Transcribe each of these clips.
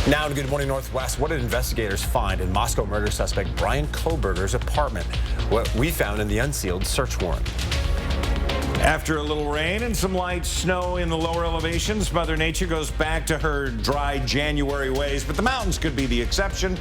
Now to Good Morning Northwest. What did investigators find in Moscow murder suspect Bryan Kohberger's apartment? What we found in the unsealed search warrant. After a little rain and some light snow in the lower elevations, Mother Nature goes back to her dry January ways, but the mountains could be the exception.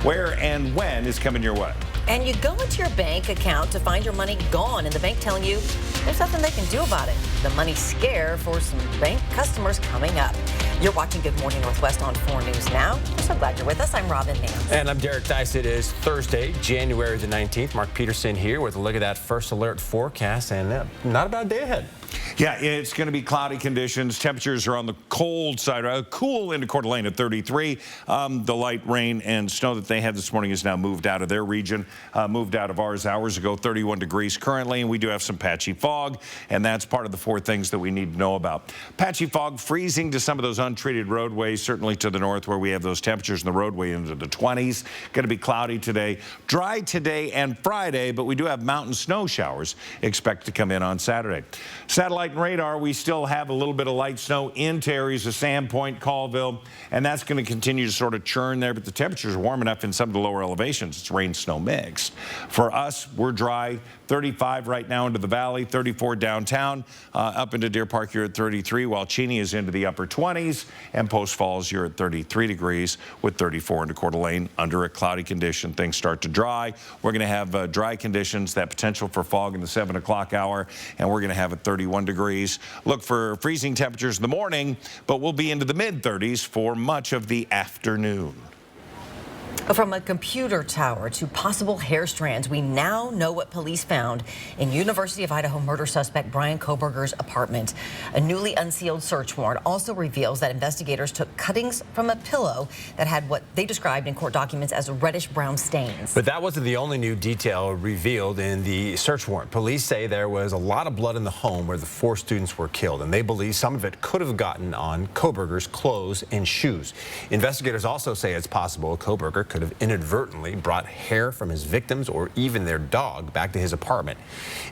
Where and when is coming your way. And you go into your bank account to find your money gone, and the bank telling you there's nothing they can do about it. The money scare for some bank customers coming up. You're watching Good Morning Northwest on 4 News Now. We're so glad you're with us. I'm Robin Nance. And I'm Derek Dice. It is Thursday, January the 19th. Mark Peterson here with a look at that first alert forecast, and not a bad day ahead. Yeah, it's going to be cloudy conditions. Temperatures are on the cold side, cool into Coeur d'Alene at 33. The light rain and snow that they had this morning is now moved out of their region, moved out of ours hours ago, 31 degrees currently, and we do have some patchy fog, and that's part of the 4 things that we need to know about. Patchy fog, freezing to some of those untreated roadways, certainly to the north where we have those temperatures in the roadway into the 20s. Going to be cloudy today, dry today and Friday, but we do have mountain snow showers expected to come in on Saturday. Satellite and radar, we still have a little bit of light snow into areas of Sandpoint, Colville, and that's going to continue to sort of churn there, but the temperatures are warm enough in some of the lower elevations. It's rain-snow mixed. For us, we're dry, 35 right now into the valley, 34 downtown, up into Deer Park, you're at 33, while Cheney is into the upper 20s, and Post Falls, you're at 33 degrees with 34 into Coeur d'Alene. Under a cloudy condition, things start to dry. We're going to have dry conditions, that potential for fog in the 7 o'clock hour, and we're going to have at 31 degrees. Look for freezing temperatures in the morning, but we'll be into the mid-30s for much of the afternoon. From a computer tower to possible hair strands, we now know what police found in University of Idaho murder suspect Bryan Kohberger's apartment. A newly unsealed search warrant also reveals that investigators took cuttings from a pillow that had what they described in court documents as reddish-brown stains. But that wasn't the only new detail revealed in the search warrant. Police say there was a lot of blood in the home where the 4 students were killed, and they believe some of it could have gotten on Kohberger's clothes and shoes. Investigators also say it's possible Kohberger could have inadvertently brought hair from his victims or even their dog back to his apartment.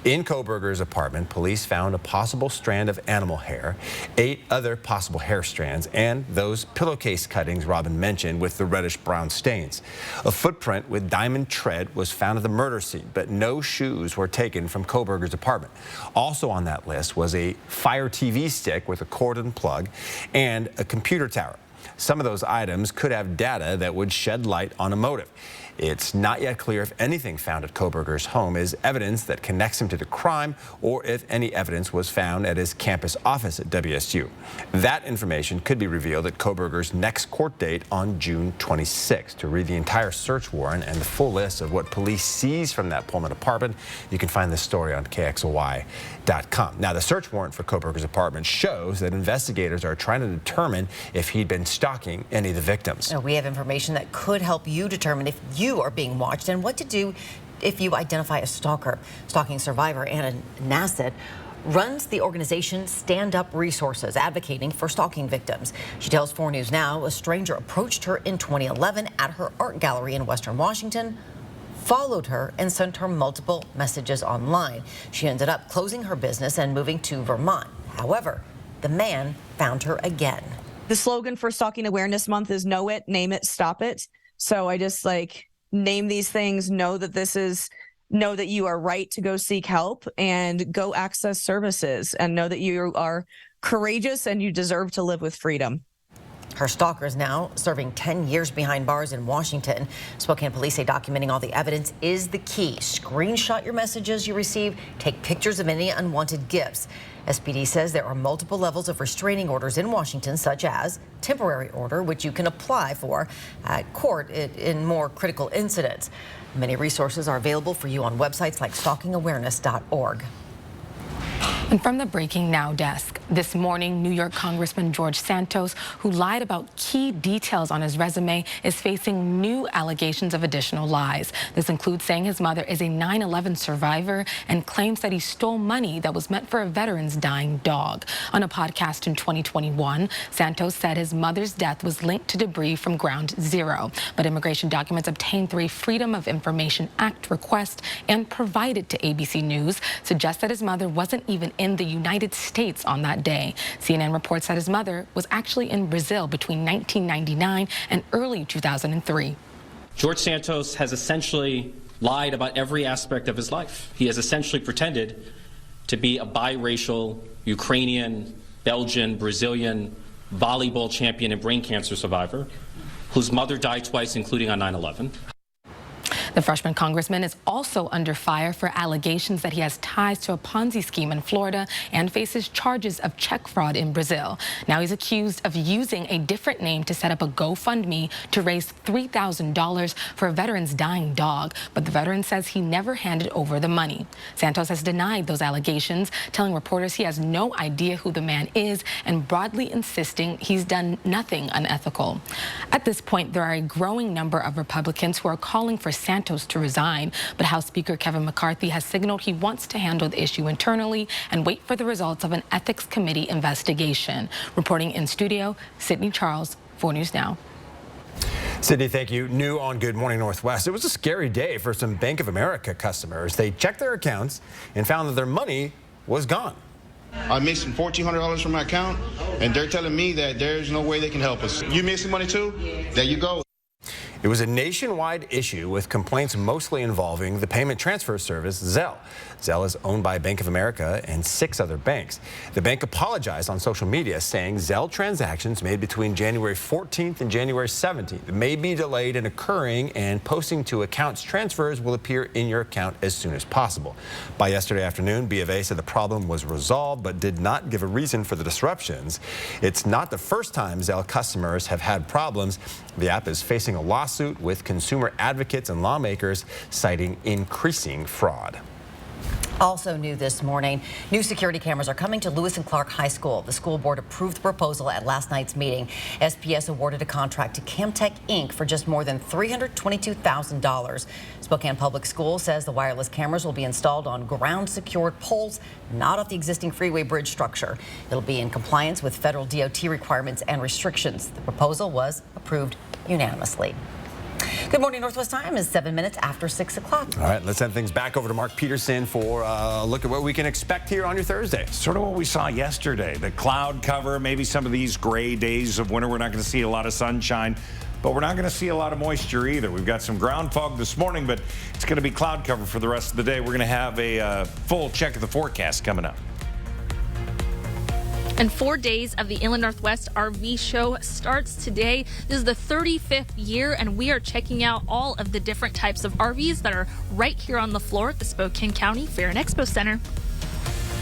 In Kohberger's apartment, police found a possible strand of animal hair, 8 other possible hair strands, and those pillowcase cuttings Robin mentioned with the reddish-brown stains. A footprint with diamond tread was found at the murder scene, but no shoes were taken from Kohberger's apartment. Also on that list was a Fire TV stick with a cord and plug and a computer tower. Some of those items could have data that would shed light on a motive. It's not yet clear if anything found at Kohberger's home is evidence that connects him to the crime or if any evidence was found at his campus office at WSU. That information could be revealed at Kohberger's next court date on June 26. To read the entire search warrant and the full list of what police seized from that Pullman apartment, you can find this story on KXLY.com. Now, the search warrant for Kohberger's apartment shows that investigators are trying to determine if he'd been stalking any of the victims. We have information that could help you determine if you are being watched and what to do if you identify a stalker. Stalking survivor Anna Nassett runs the organization Stand Up Resources, advocating for stalking victims. She tells 4 News Now a stranger approached her in 2011 at her art gallery in Western Washington, followed her, and sent her multiple messages online. She ended up closing her business and moving to Vermont. However, the man found her again. The slogan for Stalking Awareness Month is know it, name it, stop it. So I just name these things, know that you are right to go seek help and go access services, and know that you are courageous and you deserve to live with freedom. Her stalker is now serving 10 years behind bars in Washington. Spokane police say documenting all the evidence is the key. Screenshot your messages you receive, take pictures of any unwanted gifts. SPD says there are multiple levels of restraining orders in Washington, such as temporary order, which you can apply for at court in more critical incidents. Many resources are available for you on websites like stalkingawareness.org. And from the Breaking Now desk, this morning, New York Congressman George Santos, who lied about key details on his resume, is facing new allegations of additional lies. This includes saying his mother is a 9/11 survivor and claims that he stole money that was meant for a veteran's dying dog. On a podcast in 2021, Santos said his mother's death was linked to debris from Ground Zero, but immigration documents obtained through a Freedom of Information Act request and provided to ABC News suggest that his mother wasn't even in the United States on that day. CNN reports that his mother was actually in Brazil between 1999 and early 2003. George Santos has essentially lied about every aspect of his life. He has essentially pretended to be a biracial Ukrainian, Belgian, Brazilian volleyball champion and brain cancer survivor whose mother died twice, including on 9/11. The freshman congressman is also under fire for allegations that he has ties to a Ponzi scheme in Florida and faces charges of check fraud in Brazil. Now he's accused of using a different name to set up a GoFundMe to raise $3,000 for a veteran's dying dog, but the veteran says he never handed over the money. Santos has denied those allegations, telling reporters he has no idea who the man is and broadly insisting he's done nothing unethical. At this point, there are a growing number of Republicans who are calling for Santos to resign, but House Speaker Kevin McCarthy has signaled he wants to handle the issue internally and wait for the results of an ethics committee investigation. Reporting in studio, Sydney Charles, 4 News Now. Sydney, thank you. New on Good Morning Northwest. It was a scary day for some Bank of America customers. They checked their accounts and found that their money was gone. I'm missing $1,400 from my account, and they're telling me that there's no way they can help us. You missing money too? There you go. It was a nationwide issue with complaints mostly involving the payment transfer service Zelle. Zelle is owned by Bank of America and 6 other banks. The bank apologized on social media, saying Zelle transactions made between January 14th and January 17th may be delayed in occurring, and posting to accounts transfers will appear in your account as soon as possible. By yesterday afternoon, B of A said the problem was resolved but did not give a reason for the disruptions. It's not the first time Zelle customers have had problems. The app is facing a lawsuit with consumer advocates and lawmakers citing increasing fraud. Also new this morning, new security cameras are coming to Lewis and Clark High School. The school board approved the proposal at last night's meeting. SPS awarded a contract to Camtech Inc. for just more than $322,000. Spokane Public Schools says the wireless cameras will be installed on ground-secured poles, not off the existing freeway bridge structure. It'll be in compliance with federal DOT requirements and restrictions. The proposal was approved unanimously. Good Morning Northwest time is 7 minutes after 6 o'clock. All right, let's send things back over to Mark Peterson for a look at what we can expect here on your Thursday. Sort of what we saw yesterday, the cloud cover, maybe some of these gray days of winter. We're not going to see a lot of sunshine, but we're not going to see a lot of moisture either. We've got some ground fog this morning, but it's going to be cloud cover for the rest of the day. We're going to have a full check of the forecast coming up. And 4 days of the Inland Northwest RV Show starts today. This is the 35th year, and we are checking out all of the different types of RVs that are right here on the floor at the Spokane County Fair and Expo Center.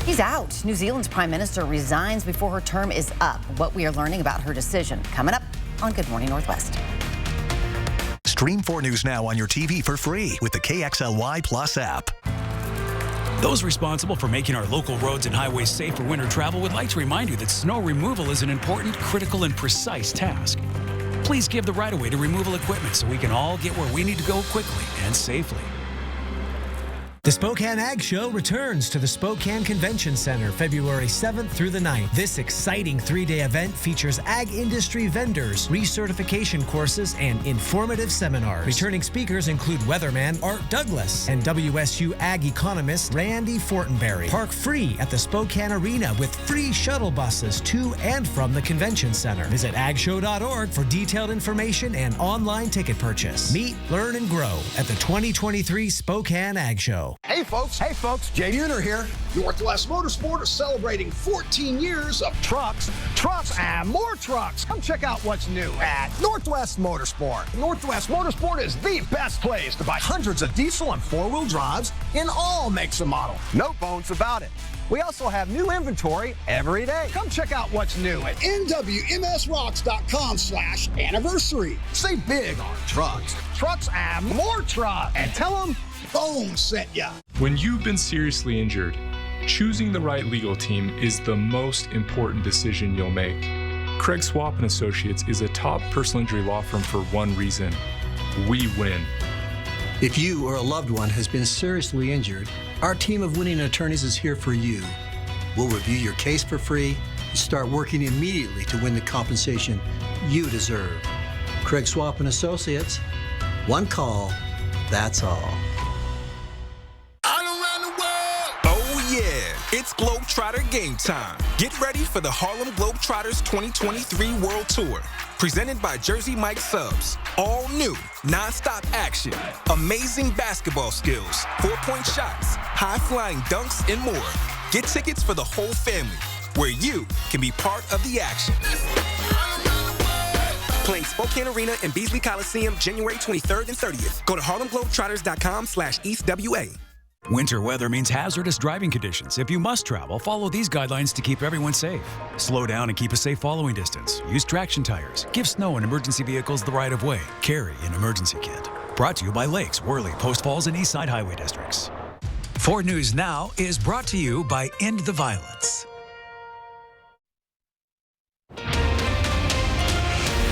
He's out. New Zealand's Prime Minister resigns before her term is up. What we are learning about her decision coming up on Good Morning Northwest. Stream 4 News Now on your TV for free with the KXLY Plus app. Those responsible for making our local roads and highways safe for winter travel would like to remind you that snow removal is an important, critical, and precise task. Please give the right-of-way to removal equipment so we can all get where we need to go quickly and safely. The Spokane Ag Show returns to the Spokane Convention Center February 7th through the 9th. This exciting 3-day event features ag industry vendors, recertification courses, and informative seminars. Returning speakers include weatherman Art Douglas and WSU ag economist Randy Fortenberry. Park free at the Spokane Arena with free shuttle buses to and from the convention center. Visit agshow.org for detailed information and online ticket purchase. Meet, learn, and grow at the 2023 Spokane Ag Show. Hey folks, Jay Uner here. Northwest Motorsport is celebrating 14 years of trucks, and more trucks. Come check out what's new at Northwest Motorsport. Northwest Motorsport is the best place to buy hundreds of diesel and 4-wheel drives in all makes and models. No bones about it. We also have new inventory every day. Come check out what's new at nwmsrocks.com/anniversary. Say big on trucks, and more trucks, and tell them Bone sent ya. When you've been seriously injured, choosing the right legal team is the most important decision you'll make. Craig Swap & Associates is a top personal injury law firm for one reason: we win. If you or a loved one has been seriously injured, our team of winning attorneys is here for you. We'll review your case for free and start working immediately to win the compensation you deserve. Craig Swap & Associates, one call, that's all. Oh yeah, It's Globetrotter game time. Get ready for the Harlem Globetrotters 2023 World Tour. Presented by Jersey Mike Subs. All new, non-stop action, amazing basketball skills, 4-point shots, high-flying dunks, and more. Get tickets for the whole family, where you can be part of the action. Playing Spokane Arena and Beasley Coliseum January 23rd and 30th. Go to harlemglobetrotters.com/EastWA. Winter weather means hazardous driving conditions. If you must travel, follow these guidelines to keep everyone safe. Slow down and keep a safe following distance. Use traction tires. Give snow and emergency vehicles the right of way. Carry an emergency kit. Brought to you by Lakes, Worley, Post Falls, and Eastside Highway Districts. 4 News Now is brought to you by End the Violence.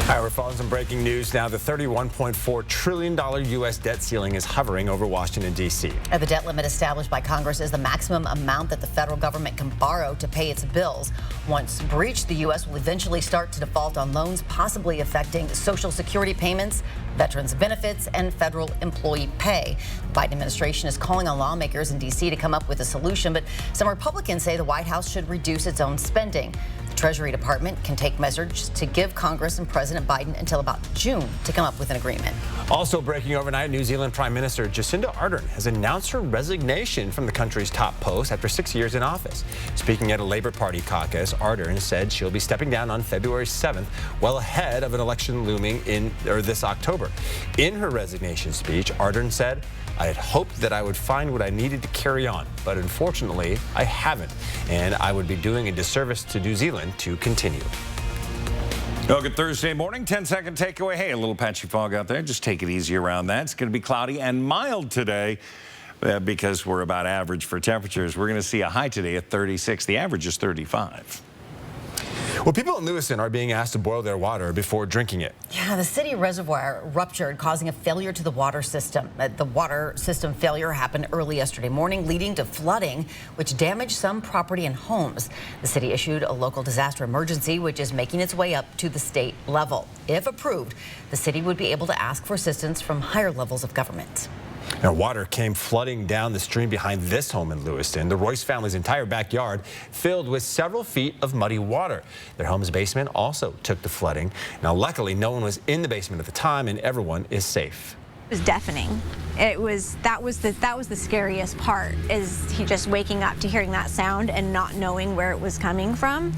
All right, we're following some breaking news now. The $31.4 trillion U.S. debt ceiling is hovering over Washington, D.C. The debt limit established by Congress is the maximum amount that the federal government can borrow to pay its bills. Once breached, the U.S. will eventually start to default on loans, possibly affecting Social Security payments, veterans' benefits, and federal employee pay. The Biden administration is calling on lawmakers in D.C. to come up with a solution, but some Republicans say the White House should reduce its own spending. The Treasury Department can take measures to give Congress and President Biden until about June to come up with an agreement. Also breaking overnight, New Zealand Prime Minister Jacinda Ardern has announced her resignation from the country's top post after 6 years in office. Speaking at a Labour Party caucus, Ardern said she'll be stepping down on February 7th, well ahead of an election looming this October. In her resignation speech, Ardern said, "I had hoped that I would find what I needed to carry on, but unfortunately, I haven't, and I would be doing a disservice to New Zealand to continue." Good Thursday morning, 10-second takeaway. Hey, a little patchy fog out there. Just take it easy around that. It's going to be cloudy and mild today because we're about average for temperatures. We're going to see a high today at 36. The average is 35. Well, people in Lewiston are being asked to boil their water before drinking it. Yeah, the city reservoir ruptured, causing a failure to the water system. The water system failure happened early yesterday morning, leading to flooding, which damaged some property and homes. The city issued a local disaster emergency, which is making its way up to the state level. If approved, the city would be able to ask for assistance from higher levels of government. Now, water came flooding down the stream behind this home in Lewiston. The Royce family's entire backyard filled with several feet of muddy water. Their home's basement also took the flooding. Now, luckily, no one was in the basement at the time, and everyone is safe. It was deafening. That was the scariest part, is he just waking up to hearing that sound and not knowing where it was coming from.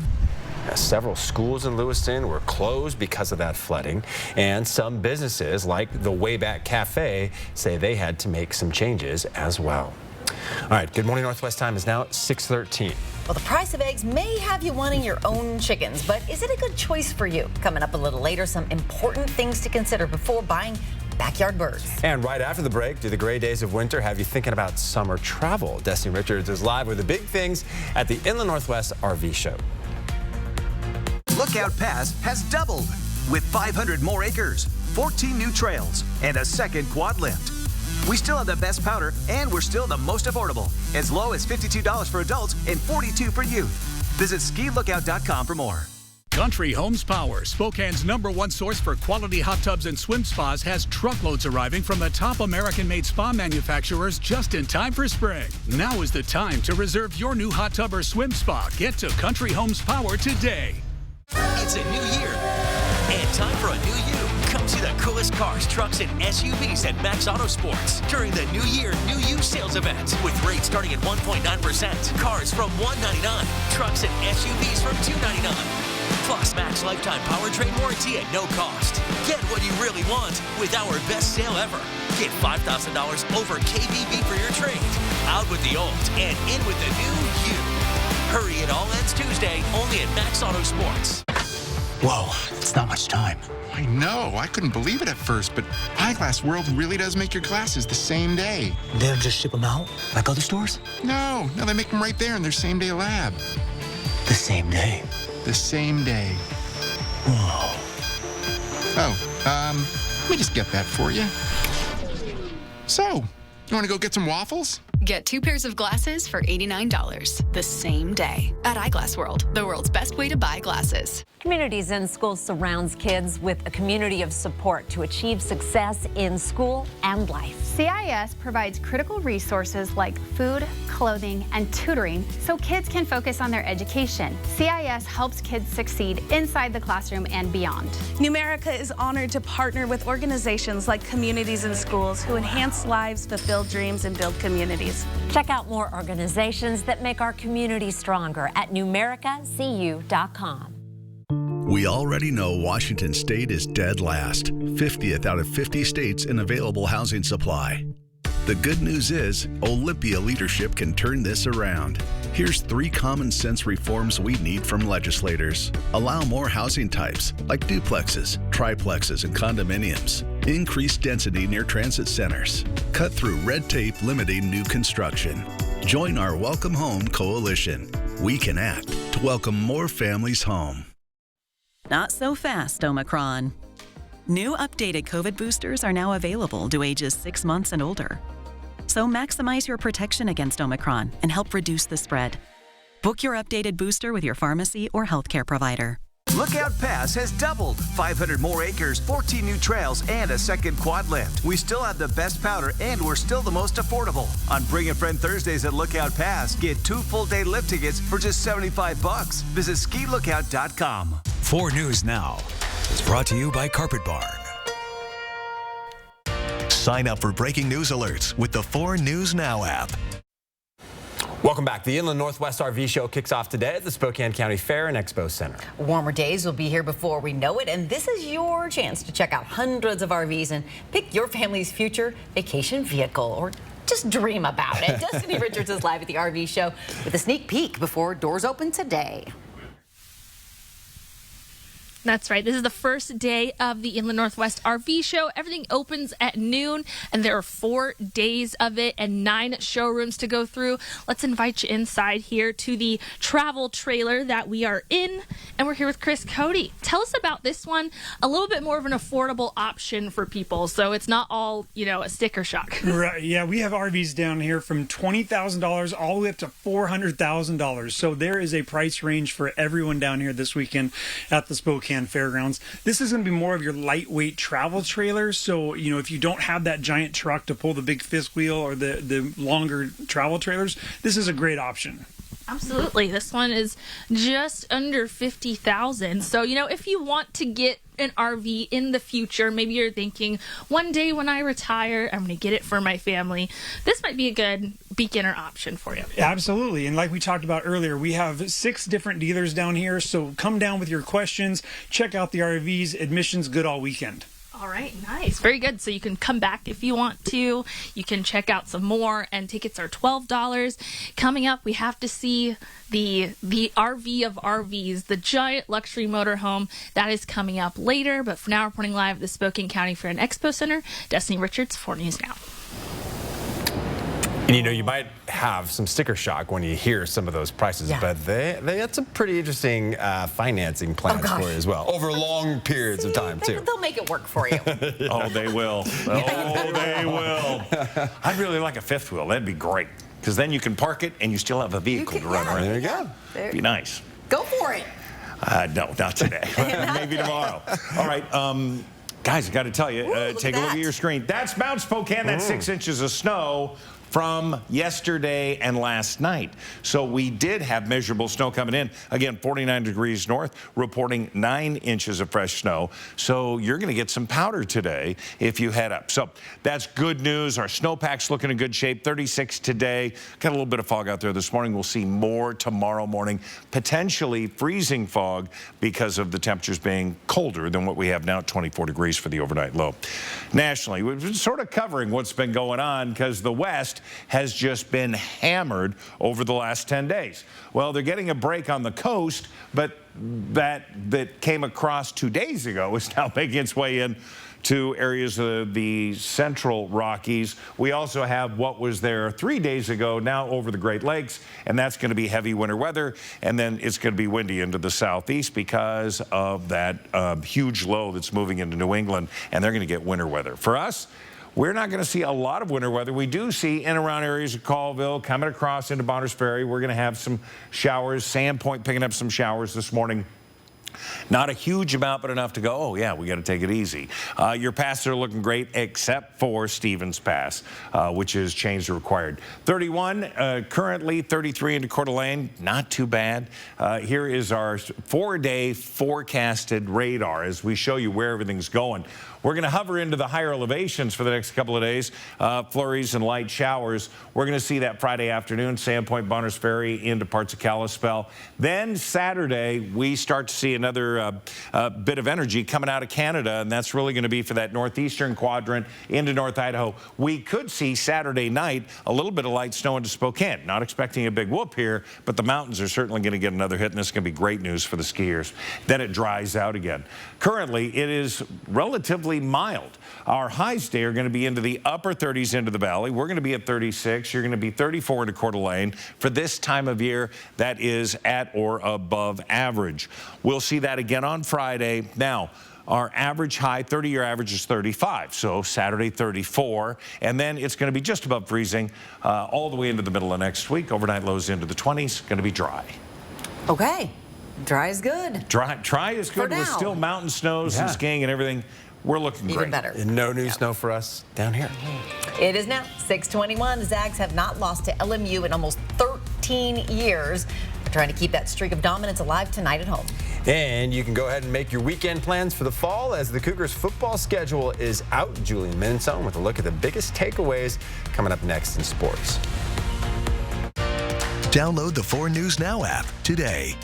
Several schools in Lewiston were closed because of that flooding, and some businesses like the Wayback Cafe say they had to make some changes as well. All right, Good Morning Northwest time is now 6:13. Well, the price of eggs may have you wanting your own chickens, but is it a good choice for you? Coming up a little later, some important things to consider before buying backyard birds. And right after the break, do the gray days of winter have you thinking about summer travel? Destiny Richards is live with the big things at the Inland Northwest RV Show. Lookout Pass has doubled with 500 more acres, 14 new trails, and a second quad lift. We still have the best powder, and we're still the most affordable, as low as $52 for adults and $42 for youth. Visit skilookout.com for more. Country Homes Power, Spokane's #1 source for quality hot tubs and swim spas, has truckloads arriving from the top American-made spa manufacturers just in time for spring. Now is the time to reserve your new hot tub or swim spa. Get to Country Homes Power today. It's a new year and time for a new you. Come see the coolest cars, trucks, and SUVs at Max Autosports during the New Year New You sales event with rates starting at 1.9%, cars from $199, trucks and SUVs from $299. Plus Max lifetime powertrain warranty at no cost. Get what you really want with our best sale ever. Get $5,000 over KBB for your trade. Out with the old and in with the new you. Hurry, it all ends Tuesday, only at Max Autosports. Whoa, it's not much time. I know, I couldn't believe it at first, but Eyeglass World really does make your glasses the same day. They don't just ship them out like other stores? No, they make them right there in their same-day lab. The same day? The same day. Whoa. Oh, let me just get that for you. So, you want to go get some waffles? Get 2 pairs of glasses for $89 the same day at Eyeglass World, the world's best way to buy glasses. Communities in School surrounds kids with a community of support to achieve success in school and life. CIS provides critical resources like food, clothing, and tutoring so kids can focus on their education. CIS helps kids succeed inside the classroom and beyond. Numerica is honored to partner with organizations like Communities in Schools who enhance lives, fulfill dreams, and build communities. Check out more organizations that make our community stronger at numericacu.com. We already know Washington State is dead last, 50th out of 50 states in available housing supply. The good news is, Olympia leadership can turn this around. Here's 3 common sense reforms we need from legislators. Allow more housing types, like duplexes, triplexes, and condominiums. Increase density near transit centers. Cut through red tape limiting new construction. Join our Welcome Home Coalition. We can act to welcome more families home. Not so fast, Omicron. New updated COVID boosters are now available to ages 6 months and older. So maximize your protection against Omicron and help reduce the spread. Book your updated booster with your pharmacy or healthcare provider. Lookout Pass has doubled. 500 more acres, 14 new trails, and a second quad lift. We still have the best powder, and we're still the most affordable. On Bring a Friend Thursdays at Lookout Pass, get 2 full-day lift tickets for just $75. Visit skilookout.com. 4 News Now is brought to you by Carpet Barn. Sign up for breaking news alerts with the 4 News Now app. Welcome back. The Inland Northwest RV Show kicks off today at the Spokane County Fair and Expo Center. Warmer days will be here before we know it, and this is your chance to check out hundreds of RVs and pick your family's future vacation vehicle, or just dream about it. Destiny Richards is live at the RV Show with a sneak peek before doors open today. That's right. This is the first day of the Inland Northwest RV Show. Everything opens at noon, and there are 4 days of it and 9 showrooms to go through. Let's invite you inside here to the travel trailer that we are in, and we're here with Chris Cody. Tell us about this one. A little bit more of an affordable option for people, so it's not all, a sticker shock. Right. Yeah, we have RVs down here from $20,000 all the way up to $400,000. So there is a price range for everyone down here this weekend at the Spokane Fairgrounds. This is going to be more of your lightweight travel trailer. So, if you don't have that giant truck to pull the big fifth wheel or the longer travel trailers, this is a great option. Absolutely. This one is just under $50,000. So, if you want to get an RV in the future, maybe you're thinking, one day when I retire, I'm going to get it for my family. This might be a good beginner option for you. Absolutely. And like we talked about earlier, we have 6 different dealers down here. So come down with your questions. Check out the RVs. Admission's good all weekend. All right, nice. Very good. So you can come back if you want to. You can check out some more, and tickets are $12. Coming up, we have to see the RV of RVs, the giant luxury motorhome. That is coming up later. But for now, reporting live at the Spokane County Fair and Expo Center, Destiny Richards, 4 News Now. And you might have some sticker shock when you hear some of those prices, but they had some pretty interesting financing plans for you as well, over long periods of time, too. They'll make it work for you. Oh, they will. Oh, they will. I'd really like a fifth wheel. That'd be great, because then you can park it and you still have a vehicle to run around. There you go. Be nice. Go for it. No, not today. Maybe tomorrow. All right. Guys, I got to tell you, take a look at your screen. That's Mount Spokane. That's 6 inches of snow from yesterday and last night. So we did have measurable snow coming in. Again, 49 degrees north, reporting 9 inches of fresh snow. So you're going to get some powder today if you head up. So that's good news. Our snowpack's looking in good shape. 36 today. Got a little bit of fog out there this morning. We'll see more tomorrow morning. Potentially freezing fog because of the temperatures being colder than what we have now at 24 degrees for the overnight low. Nationally, we've been sort of covering what's been going on because the West has just been hammered over the last 10 days. Well, they're getting a break on the coast, but that came across 2 days ago is now making its way in to areas of the central Rockies. We also have what was there 3 days ago now over the Great Lakes, and that's going to be heavy winter weather, and then it's going to be windy into the southeast because of that huge low that's moving into New England, and they're going to get winter weather. For us, we're not going to see a lot of winter weather. We do see in and around areas of Colville, coming across into Bonners Ferry. We're going to have some showers. Sandpoint picking up some showers this morning. Not a huge amount, but enough to go, oh, yeah, we got to take it easy. Your passes are looking great, except for Stevens Pass, which is changed to required. 31, currently 33 into Coeur d'Alene, not too bad. Here is our 4-day forecasted radar as we show you where everything's going. We're going to hover into the higher elevations for the next couple of days, flurries and light showers. We're going to see that Friday afternoon, Sandpoint, Bonners Ferry, into parts of Kalispell. Then Saturday, we start to see another bit of energy coming out of Canada, and that's really going to be for that northeastern quadrant into North Idaho. We could see Saturday night a little bit of light snow into Spokane. Not expecting a big whoop here, but the mountains are certainly going to get another hit, and this is going to be great news for the skiers. Then it dries out again. Currently, it is relatively mild. Our highs today are going to be into the upper 30s into the valley. We're going to be at 36. You're going to be 34 into Coeur d'Alene. For this time of year, that is at or above average. We'll see that again on Friday. Now, our average high, 30-year average, is 35. So Saturday, 34. And then it's going to be just above freezing all the way into the middle of next week. Overnight lows into the 20s. Going to be dry. Okay. Dry is good. Dry is good. With still mountain snows and skiing and everything. We're looking even great. better. And no new snow for us down here. It is now 6:21. The Zags have not lost to LMU in almost 13 years. They're trying to keep that streak of dominance alive tonight at home. And you can go ahead and make your weekend plans for the fall as the Cougars football schedule is out. Julian Minson with a look at the biggest takeaways coming up next in sports. Download the 4 News Now app today.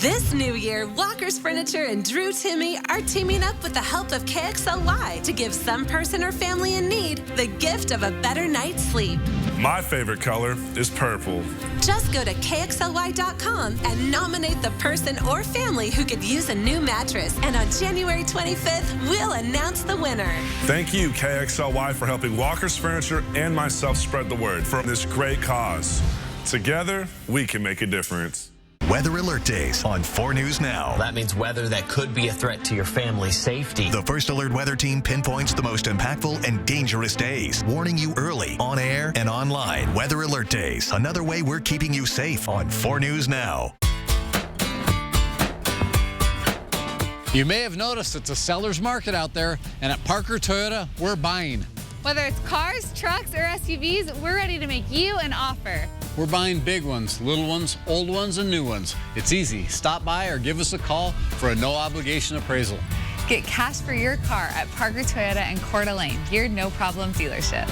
This new year, Walker's Furniture and Drew Timmy are teaming up with the help of KXLY to give some person or family in need the gift of a better night's sleep. My favorite color is purple. Just go to KXLY.com and nominate the person or family who could use a new mattress. And on January 25th, we'll announce the winner. Thank you, KXLY, for helping Walker's Furniture and myself spread the word for this great cause. Together, we can make a difference. Weather Alert Days on 4 News Now. That means weather that could be a threat to your family's safety. The First Alert Weather Team pinpoints the most impactful and dangerous days, warning you early, on air and online. Weather Alert Days, another way we're keeping you safe on 4 News Now. You may have noticed it's a seller's market out there, and at Parker Toyota, we're buying. Whether it's cars, trucks, or SUVs, we're ready to make you an offer. We're buying big ones, little ones, old ones, and new ones. It's easy. Stop by or give us a call for a no-obligation appraisal. Get cash for your car at Parker Toyota and Coeur d'Alene, your no-problem dealership.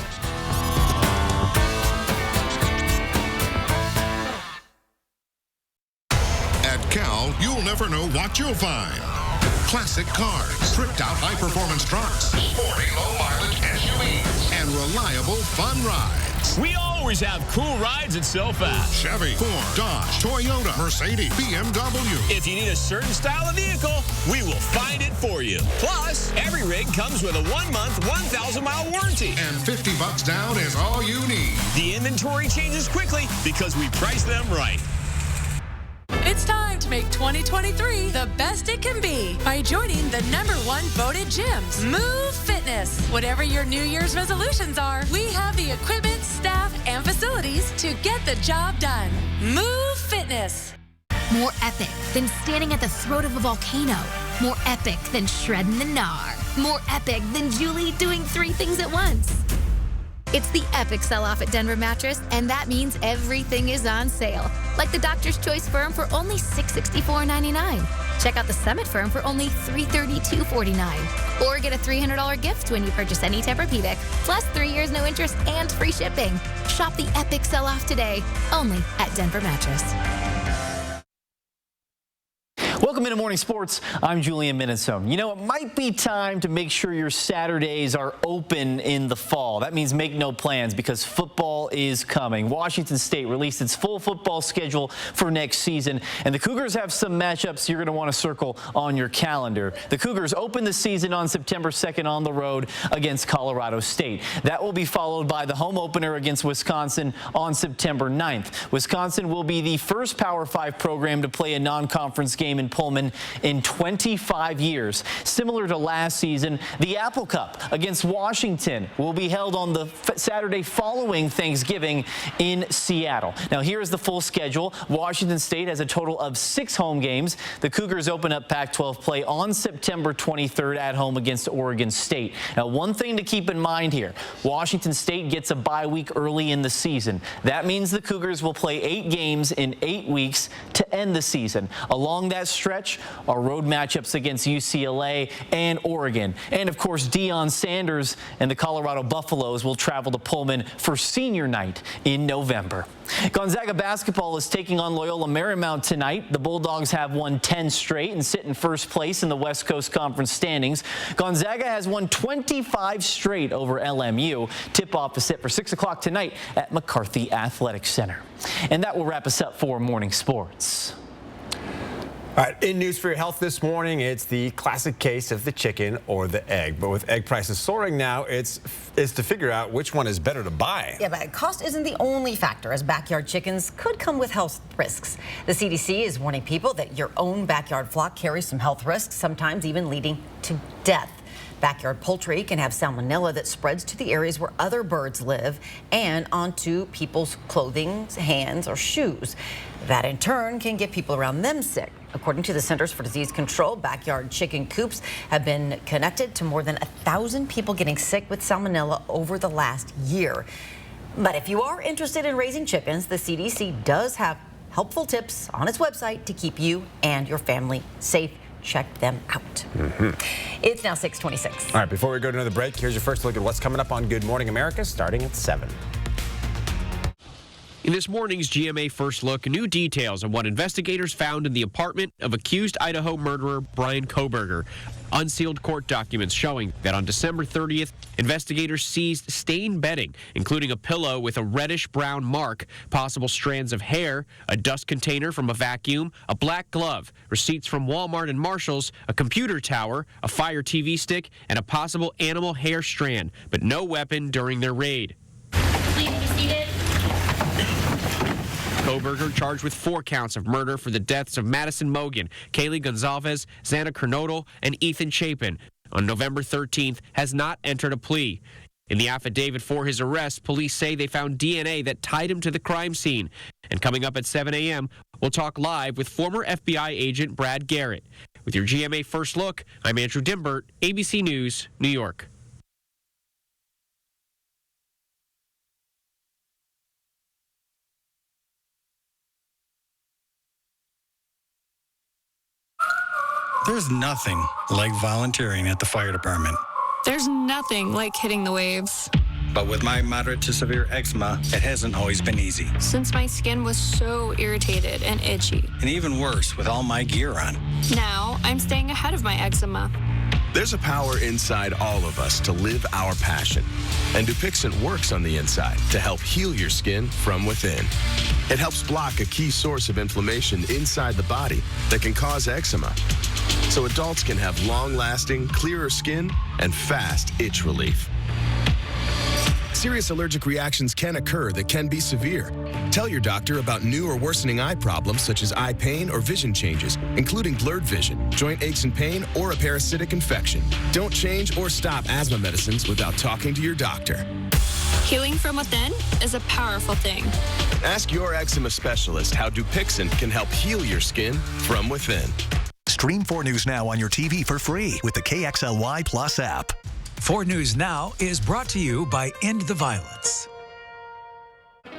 At Cal, you'll never know what you'll find. Classic cars, tricked-out high-performance trucks, sporty low-mileage SUVs, and reliable fun rides. We always have cool rides at SoFast. Chevy, Ford, Dodge, Toyota, Mercedes, BMW. If you need a certain style of vehicle, we will find it for you. Plus, every rig comes with a 1-month, 1,000-mile warranty. And $50 down is all you need. The inventory changes quickly because we price them right. It's time to make 2023 the best it can be by joining the #1 voted gyms, Move Fitness. Whatever your New Year's resolutions are, we have the equipment, staff, and facilities to get the job done. Move Fitness. More epic than standing at the throat of a volcano. More epic than shredding the gnar. More epic than Julie doing 3 things at once. It's the epic sell-off at Denver Mattress, and that means everything is on sale. Like the Doctor's Choice Firm for only $664.99. Check out the Summit Firm for only $332.49. Or get a $300 gift when you purchase any Tempur-Pedic, plus 3 years no interest and free shipping. Shop the epic sell-off today, only at Denver Mattress. Welcome into Morning Sports. I'm Julian Minnesota. You know, it might be time to make sure your Saturdays are open in the fall. That means make no plans because football is coming. Washington State released its full football schedule for next season, and the Cougars have some matchups you're going to want to circle on your calendar. The Cougars open the season on September 2nd on the road against Colorado State. That will be followed by the home opener against Wisconsin on September 9th. Wisconsin will be the first Power 5 program to play a non-conference game in Pullman Pullman in 25 years. Similar to last season, the Apple Cup against Washington will be held on the Saturday following Thanksgiving in Seattle. Now, here is the full schedule. Washington State has a total of 6 home games. The Cougars open up Pac-12 play on September 23rd at home against Oregon State. Now, one thing to keep in mind here, Washington State gets a bye week early in the season. That means the Cougars will play 8 games in 8 weeks to end the season. Along that stretch are road matchups against UCLA and Oregon. And of course, Deion Sanders and the Colorado Buffaloes will travel to Pullman for senior night in November. Gonzaga basketball is taking on Loyola Marymount tonight. The Bulldogs have won 10 straight and sit in first place in the West Coast Conference standings. Gonzaga has won 25 straight over LMU. Tip-off is set for 6 o'clock tonight at McCarthy Athletic Center. And that will wrap us up for Morning Sports. All right, in News for Your Health this morning, it's the classic case of the chicken or the egg. But with egg prices soaring now, it's to figure out which one is better to buy. Yeah, but cost isn't the only factor, as backyard chickens could come with health risks. The CDC is warning people that your own backyard flock carries some health risks, sometimes even leading to death. Backyard poultry can have salmonella that spreads to the areas where other birds live and onto people's clothing, hands, or shoes. That in turn can get people around them sick. According to the Centers for Disease Control, backyard chicken coops have been connected to more than 1,000 people getting sick with salmonella over the last year. But if you are interested in raising chickens, the CDC does have helpful tips on its website to keep you and your family safe. Check them out. It's now 6:26. All right, before we go to another break, here's your first look at what's coming up on Good Morning America, starting at 7. In this morning's GMA First Look, new details on what investigators found in the apartment of accused Idaho murderer Bryan Kohberger. Unsealed court documents showing that on December 30th, investigators seized stained bedding, including a pillow with a reddish-brown mark, possible strands of hair, a dust container from a vacuum, a black glove, receipts from Walmart and Marshall's, a computer tower, a Fire TV stick, and a possible animal hair strand, but no weapon during their raid. Please be seated. Kohberger charged with 4 counts of murder for the deaths of Madison Mogan, Kaylee Gonzalez, Xana Kernodle, and Ethan Chapin. On November 13th, has not entered a plea. In the affidavit for his arrest, police say they found DNA that tied him to the crime scene. And coming up at 7 a.m., we'll talk live with former FBI agent Brad Garrett. With your GMA First Look, I'm Andrew Dimbert, ABC News, New York. There's nothing like volunteering at the fire department. There's nothing like hitting the waves. But with my moderate to severe eczema, it hasn't always been easy. Since my skin was so irritated and itchy. And even worse with all my gear on. Now, I'm staying ahead of my eczema. There's a power inside all of us to live our passion. And Dupixent works on the inside to help heal your skin from within. It helps block a key source of inflammation inside the body that can cause eczema. So adults can have long-lasting, clearer skin and fast itch relief. Serious allergic reactions can occur that can be severe. Tell your doctor about new or worsening eye problems such as eye pain or vision changes, including blurred vision, joint aches and pain, or a parasitic infection. Don't change or stop asthma medicines without talking to your doctor. Healing from within is a powerful thing. Ask your eczema specialist how Dupixent can help heal your skin from within. Stream 4 News Now on your TV for free with the KXLY Plus app. 4 News Now is brought to you by End the Violence.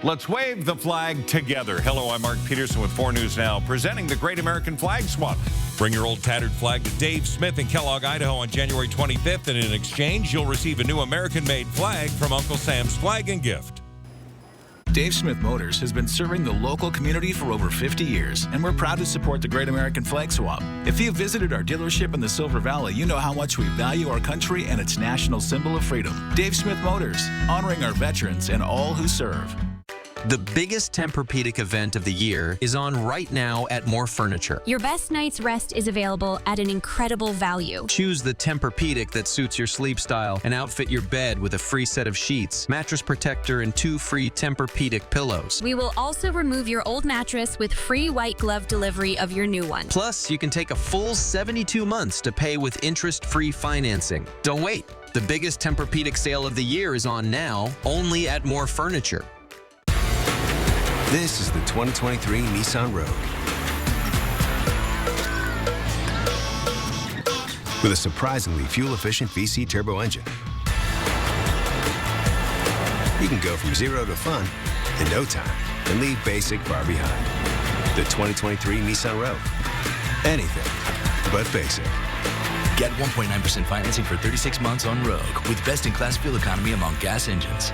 Let's wave the flag together. Hello, I'm Mark Peterson with 4 News Now, presenting the Great American Flag Swap. Bring your old tattered flag to Dave Smith in Kellogg, Idaho on January 25th, and in exchange, you'll receive a new American-made flag from Uncle Sam's Flag and Gift. Dave Smith Motors has been serving the local community for over 50 years, and we're proud to support the Great American Flag Swap. If you've visited our dealership in the Silver Valley, you know how much we value our country and its national symbol of freedom. Dave Smith Motors, honoring our veterans and all who serve. The biggest Tempur-Pedic event of the year is on right now at More Furniture. Your best night's rest is available at an incredible value. Choose the Tempur-Pedic that suits your sleep style and outfit your bed with a free set of sheets, mattress protector, and 2 free Tempur-Pedic pillows. We will also remove your old mattress with free white glove delivery of your new one. Plus, you can take a full 72 months to pay with interest-free financing. Don't wait. The biggest Tempur-Pedic sale of the year is on now, only at More Furniture. This is the 2023 Nissan Rogue. With a surprisingly fuel-efficient VC turbo engine. You can go from 0 to fun in no time and leave basic far behind. The 2023 Nissan Rogue. Anything but basic. Get 1.9% financing for 36 months on Rogue with best-in-class fuel economy among gas engines.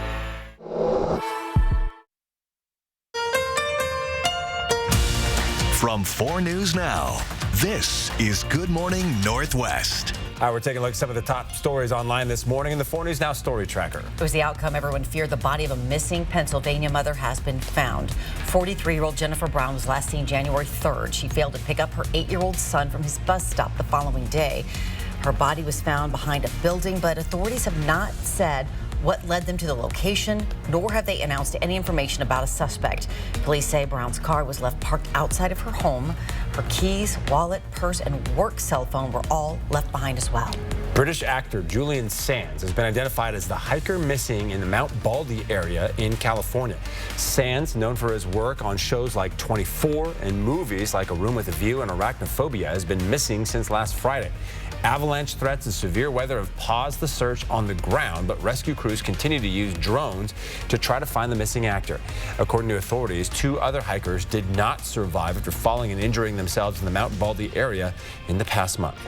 From 4 News Now, this is Good Morning Northwest. All right, we're taking a look at some of the top stories online this morning in the 4 News Now Story Tracker. It was the outcome everyone feared. The body of a missing Pennsylvania mother has been found. 43-year-old Jennifer Brown was last seen January 3rd. She failed to pick up her 8-year-old son from his bus stop the following day. Her body was found behind a building, but authorities have not said what led them to the location, nor have they announced any information about a suspect. Police say Brown's car was left parked outside of her home. Her keys, wallet, purse, and work cell phone were all left behind as well. British actor Julian Sands has been identified as the hiker missing in the Mount Baldy area in California. Sands, known for his work on shows like 24 and movies like A Room with a View and Arachnophobia, has been missing since last Friday. Avalanche threats and severe weather have paused the search on the ground, but rescue crews continue to use drones to try to find the missing actor. According to authorities, 2 other hikers did not survive after falling and injuring themselves in the Mount Baldy area in the past month.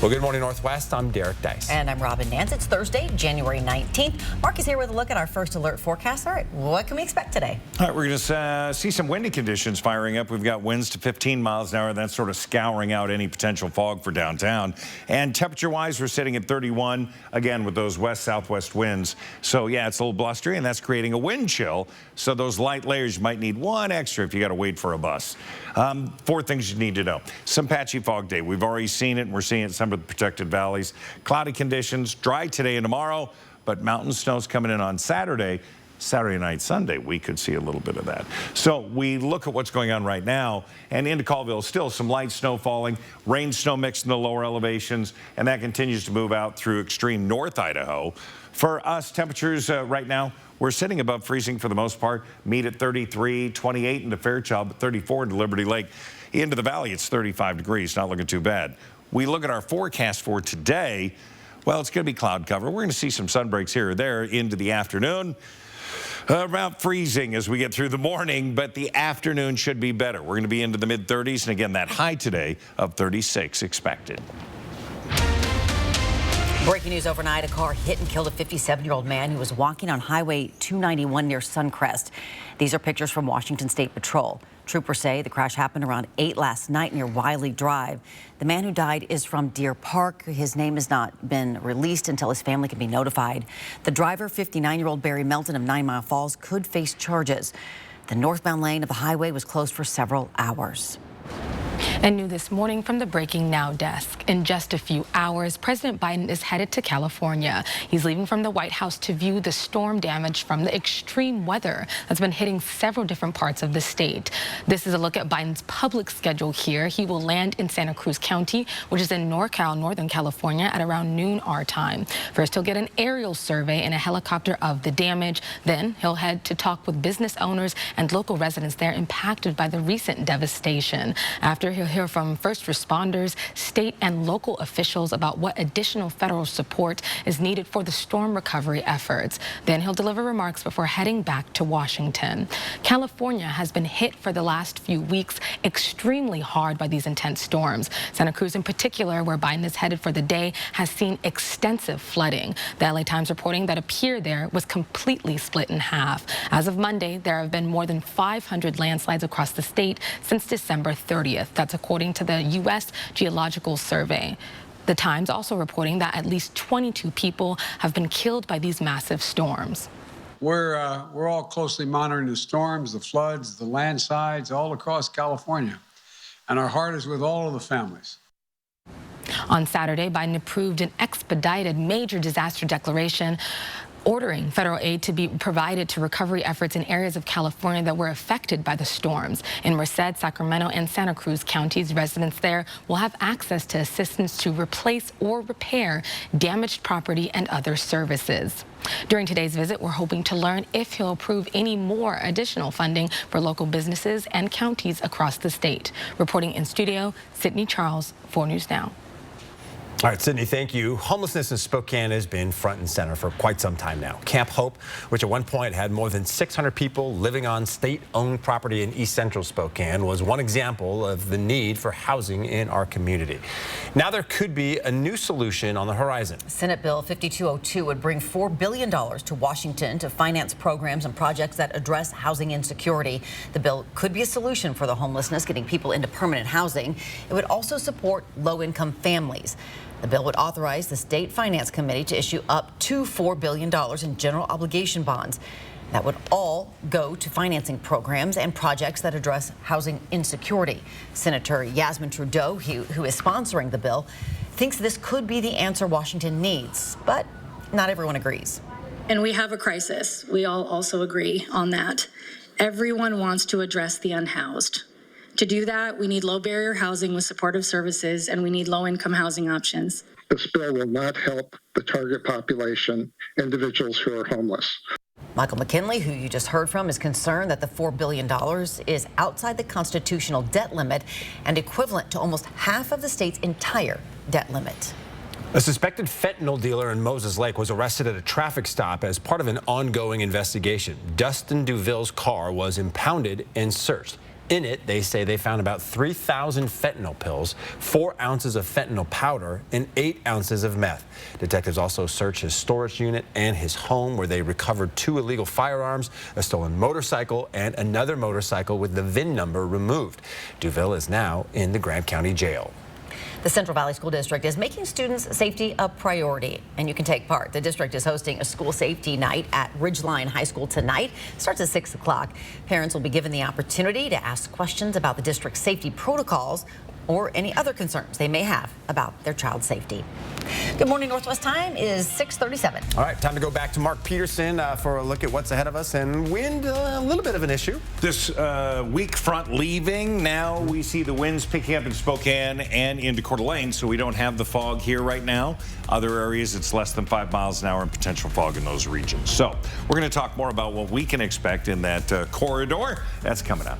Well, good morning, Northwest. I'm Derek Dice. And I'm Robin Nance. It's Thursday, January 19th. Mark is here with a look at our first alert forecast. All right, what can we expect today? All right, we're going to see some windy conditions firing up. We've got winds to 15 miles an hour. That's sort of scouring out any potential fog for downtown. And temperature-wise, we're sitting at 31, again, with those west-southwest winds. So, yeah, it's a little blustery, and that's creating a wind chill. So those light layers, you might need one extra if you got to wait for a bus. 4 things you need to know. Some patchy fog day. We've already seen it, and we're seeing it in some of the protected valleys. Cloudy conditions, dry today and tomorrow, but mountain snow's coming in on Saturday. Saturday night, Sunday, we could see a little bit of that. So we look at what's going on right now, and into Colville, still some light snow falling, rain snow mixed in the lower elevations, and that continues to move out through extreme North Idaho. For us, temperatures right now, we're sitting above freezing for the most part. Meet at 33, 28 into Fairchild, but 34 into Liberty Lake. Into the valley, it's 35 degrees, not looking too bad. We look at our forecast for today. Well, it's going to be cloud cover. We're going to see some sun breaks here or there into the afternoon. About freezing as we get through the morning, but the afternoon should be better. We're going to be into the mid-30s, and again, that high today of 36 expected. Breaking news overnight, a car hit and killed a 57-year-old man who was walking on Highway 291 near Suncrest. These are pictures from Washington State Patrol. Troopers say the crash happened around 8 last night near Wiley Drive. The man who died is from Deer Park. His name has not been released until his family can be notified. The driver, 59-year-old Barry Melton of 9 Mile Falls, could face charges. The northbound lane of the highway was closed for several hours. And new this morning from the Breaking Now desk. In just a few hours, President Biden is headed to California. He's leaving from the White House to view the storm damage from the extreme weather that's been hitting several different parts of the state. This is a look at Biden's public schedule here. He will land in Santa Cruz County, which is in NorCal, Northern California, at around noon our time. First, he'll get an aerial survey and a helicopter of the damage. Then he'll head to talk with business owners and local residents there impacted by the recent devastation. After, he'll hear from first responders, state and local officials about what additional federal support is needed for the storm recovery efforts. Then he'll deliver remarks before heading back to Washington. California has been hit for the last few weeks extremely hard by these intense storms. Santa Cruz in particular, where Biden is headed for the day, has seen extensive flooding. The LA Times reporting that a pier there was completely split in half. As of Monday, there have been more than 500 landslides across the state since December 30th. That's according to the U.S. Geological Survey. The Times also reporting that at least 22 people have been killed by these massive storms. We're all closely monitoring the storms, the floods, the landslides all across California. And our heart is with all of the families. On Saturday, Biden approved an expedited major disaster declaration ordering federal aid to be provided to recovery efforts in areas of California that were affected by the storms. In Merced, Sacramento, and Santa Cruz counties, residents there will have access to assistance to replace or repair damaged property and other services. During today's visit, we're hoping to learn if he'll approve any more additional funding for local businesses and counties across the state. Reporting in studio, Sydney Charles, 4 News Now. All right, Sydney, thank you. Homelessness in Spokane has been front and center for quite some time now. Camp Hope, which at one point had more than 600 people living on state-owned property in East Central Spokane, was one example of the need for housing in our community. Now there could be a new solution on the horizon. Senate Bill 5202 would bring $4 billion to Washington to finance programs and projects that address housing insecurity. The bill could be a solution for the homelessness, getting people into permanent housing. It would also support low-income families. The bill would authorize the State Finance Committee to issue up to $4 billion in general obligation bonds. That would all go to financing programs and projects that address housing insecurity. Senator Yasmin Trudeau, who is sponsoring the bill, thinks this could be the answer Washington needs, but not everyone agrees. And we have a crisis. We all also agree on that. Everyone wants to address the unhoused. To do that, we need low-barrier housing with supportive services, and we need low-income housing options. This bill will not help the target population, individuals who are homeless. Michael McKinley, who you just heard from, is concerned that the $4 billion is outside the constitutional debt limit and equivalent to almost half of the state's entire debt limit. A suspected fentanyl dealer in Moses Lake was arrested at a traffic stop as part of an ongoing investigation. Dustin Duville's car was impounded and searched. In it, they say they found about 3,000 fentanyl pills, 4 ounces of fentanyl powder, and 8 ounces of meth. Detectives also searched his storage unit and his home, where they recovered 2 illegal firearms, a stolen motorcycle, and another motorcycle with the VIN number removed. Duville is now in the Grant County Jail. The Central Valley School District is making students' safety a priority, and you can take part. The district is hosting a school safety night at Ridgeline High School tonight. It starts at 6 o'clock. Parents will be given the opportunity to ask questions about the district's safety protocols or any other concerns they may have about their child's safety. Good morning, Northwest time is 6:37. All right, time to go back to Mark Peterson for a look at what's ahead of us, and wind, a little bit of an issue. This weak front leaving, now we see the winds picking up in Spokane and into Coeur d'Alene, so we don't have the fog here right now. Other areas, it's less than 5 miles an hour and potential fog in those regions. So we're going to talk more about what we can expect in that corridor. That's coming up.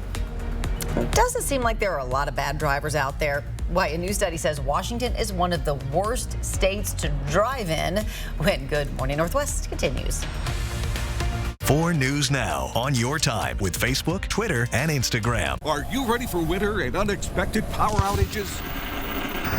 It doesn't seem like there are a lot of bad drivers out there. Why, a new study says Washington is one of the worst states to drive in. When Good Morning Northwest continues. 4 News Now on your time with Facebook, Twitter, and Instagram. Are you ready for winter and unexpected power outages?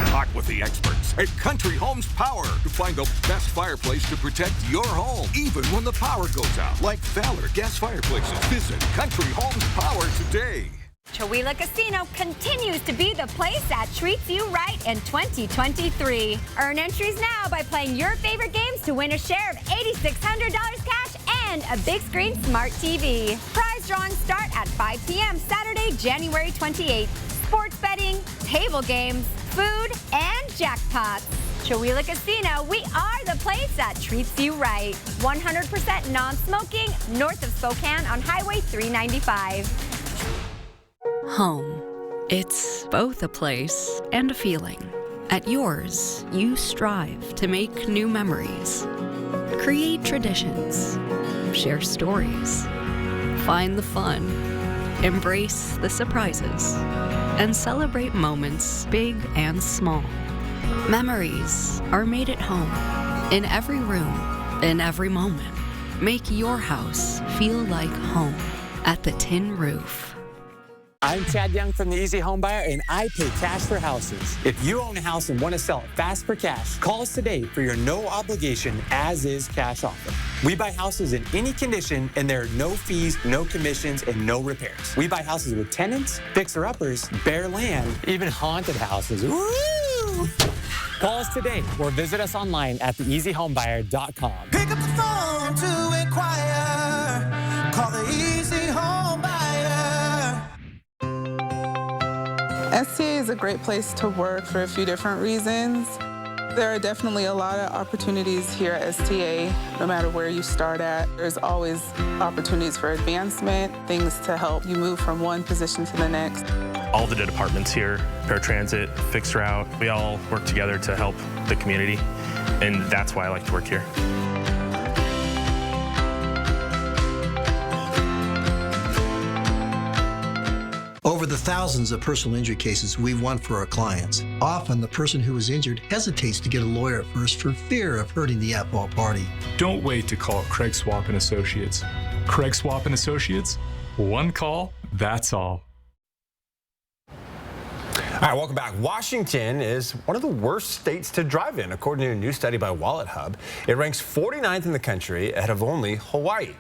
Talk with the experts at Country Homes Power to find the best fireplace to protect your home, even when the power goes out. Like Valor gas fireplaces. Visit Country Homes Power today. Chowila Casino continues to be the place that treats you right in 2023. Earn entries now by playing your favorite games to win a share of $8,600 cash and a big screen smart TV. Prize drawings start at 5 p.m. Saturday, January 28th. Sports betting, table games, food, and jackpots. Chowila Casino, we are the place that treats you right. 100% non-smoking, north of Spokane on Highway 395. Home. It's both a place and a feeling. At yours, you strive to make new memories, create traditions, share stories, find the fun, embrace the surprises, and celebrate moments big and small. Memories are made at home, in every room, in every moment. Make your house feel like home at the Tin Roof. I'm Chad Young from the Easy Home Buyer, and I pay cash for houses. If you own a house and want to sell it fast for cash, call us today for your no-obligation as-is cash offer. We buy houses in any condition, and there are no fees, no commissions, and no repairs. We buy houses with tenants, fixer-uppers, bare land, even haunted houses. Woo! Call us today or visit us online at theeasyhomebuyer.com. Pick up the phone to inquire. is a great place to work for a few different reasons. There are definitely a lot of opportunities here at STA, no matter where you start at. There's always opportunities for advancement, things to help you move from one position to the next. All the departments here, paratransit, fixed route, we all work together to help the community, and that's why I like to work here. Over the thousands of personal injury cases we've won for our clients, often the person who was injured hesitates to get a lawyer at first for fear of hurting the at-fault party. Don't wait to call Craig Swap & Associates. Craig Swap & Associates, one call, that's all. All right, welcome back. Washington is one of the worst states to drive in, according to a new study by Wallet Hub. It ranks 49th in the country, ahead of only Hawaii.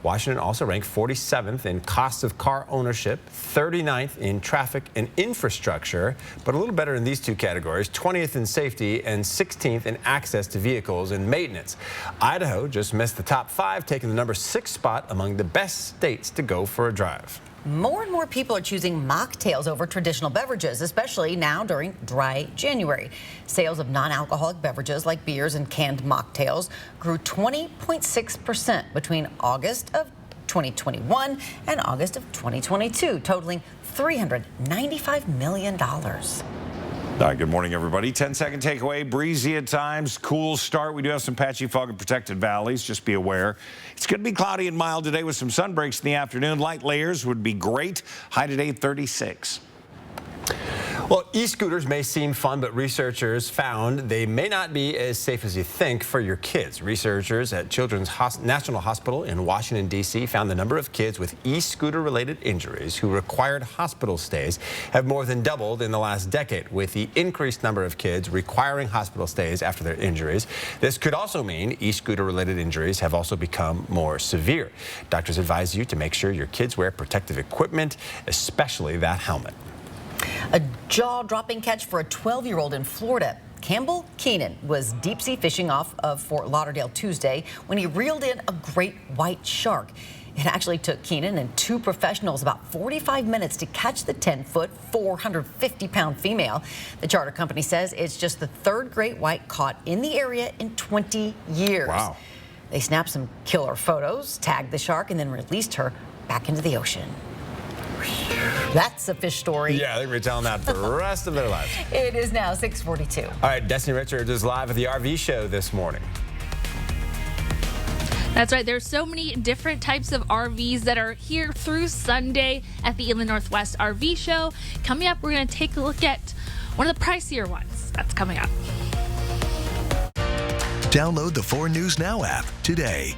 Washington also ranked 47th in cost of car ownership, 39th in traffic and infrastructure, but a little better in these two categories, 20th in safety and 16th in access to vehicles and maintenance. Idaho just missed the top 5, taking the number 6 spot among the best states to go for a drive. More and more people are choosing mocktails over traditional beverages, especially now during dry January. Sales of non-alcoholic beverages like beers and canned mocktails grew 20.6% between August of 2021 and August of 2022, totaling $395 million. Good morning, everybody. 10-second takeaway. Breezy at times, cool start. We do have some patchy fog in protected valleys. Just be aware. It's going to be cloudy and mild today with some sun breaks in the afternoon. Light layers would be great. High today, 36. Well, e-scooters may seem fun, but researchers found they may not be as safe as you think for your kids. Researchers at Children's National Hospital in Washington, D.C. found the number of kids with e-scooter-related injuries who required hospital stays have more than doubled in the last decade. With the increased number of kids requiring hospital stays after their injuries, this could also mean e-scooter-related injuries have also become more severe. Doctors advise you to make sure your kids wear protective equipment, especially that helmet. A jaw-dropping catch for a 12-year-old in Florida. Campbell Keenan was deep-sea fishing off of Fort Lauderdale Tuesday when he reeled in a great white shark. It actually took Keenan and 2 professionals about 45 minutes to catch the 10-foot, 450-pound female. The charter company says it's just the 3rd great white caught in the area in 20 years. Wow. They snapped some killer photos, tagged the shark, and then released her back into the ocean. That's a fish story. Yeah, they're going to be telling that for the rest of their lives. It is now 6:42. All right, Destiny Richards is live at the RV show this morning. That's right. There's so many different types of RVs that are here through Sunday at the Inland Northwest RV show. Coming up, we're going to take a look at one of the pricier ones. That's coming up. Download the 4 News Now app today.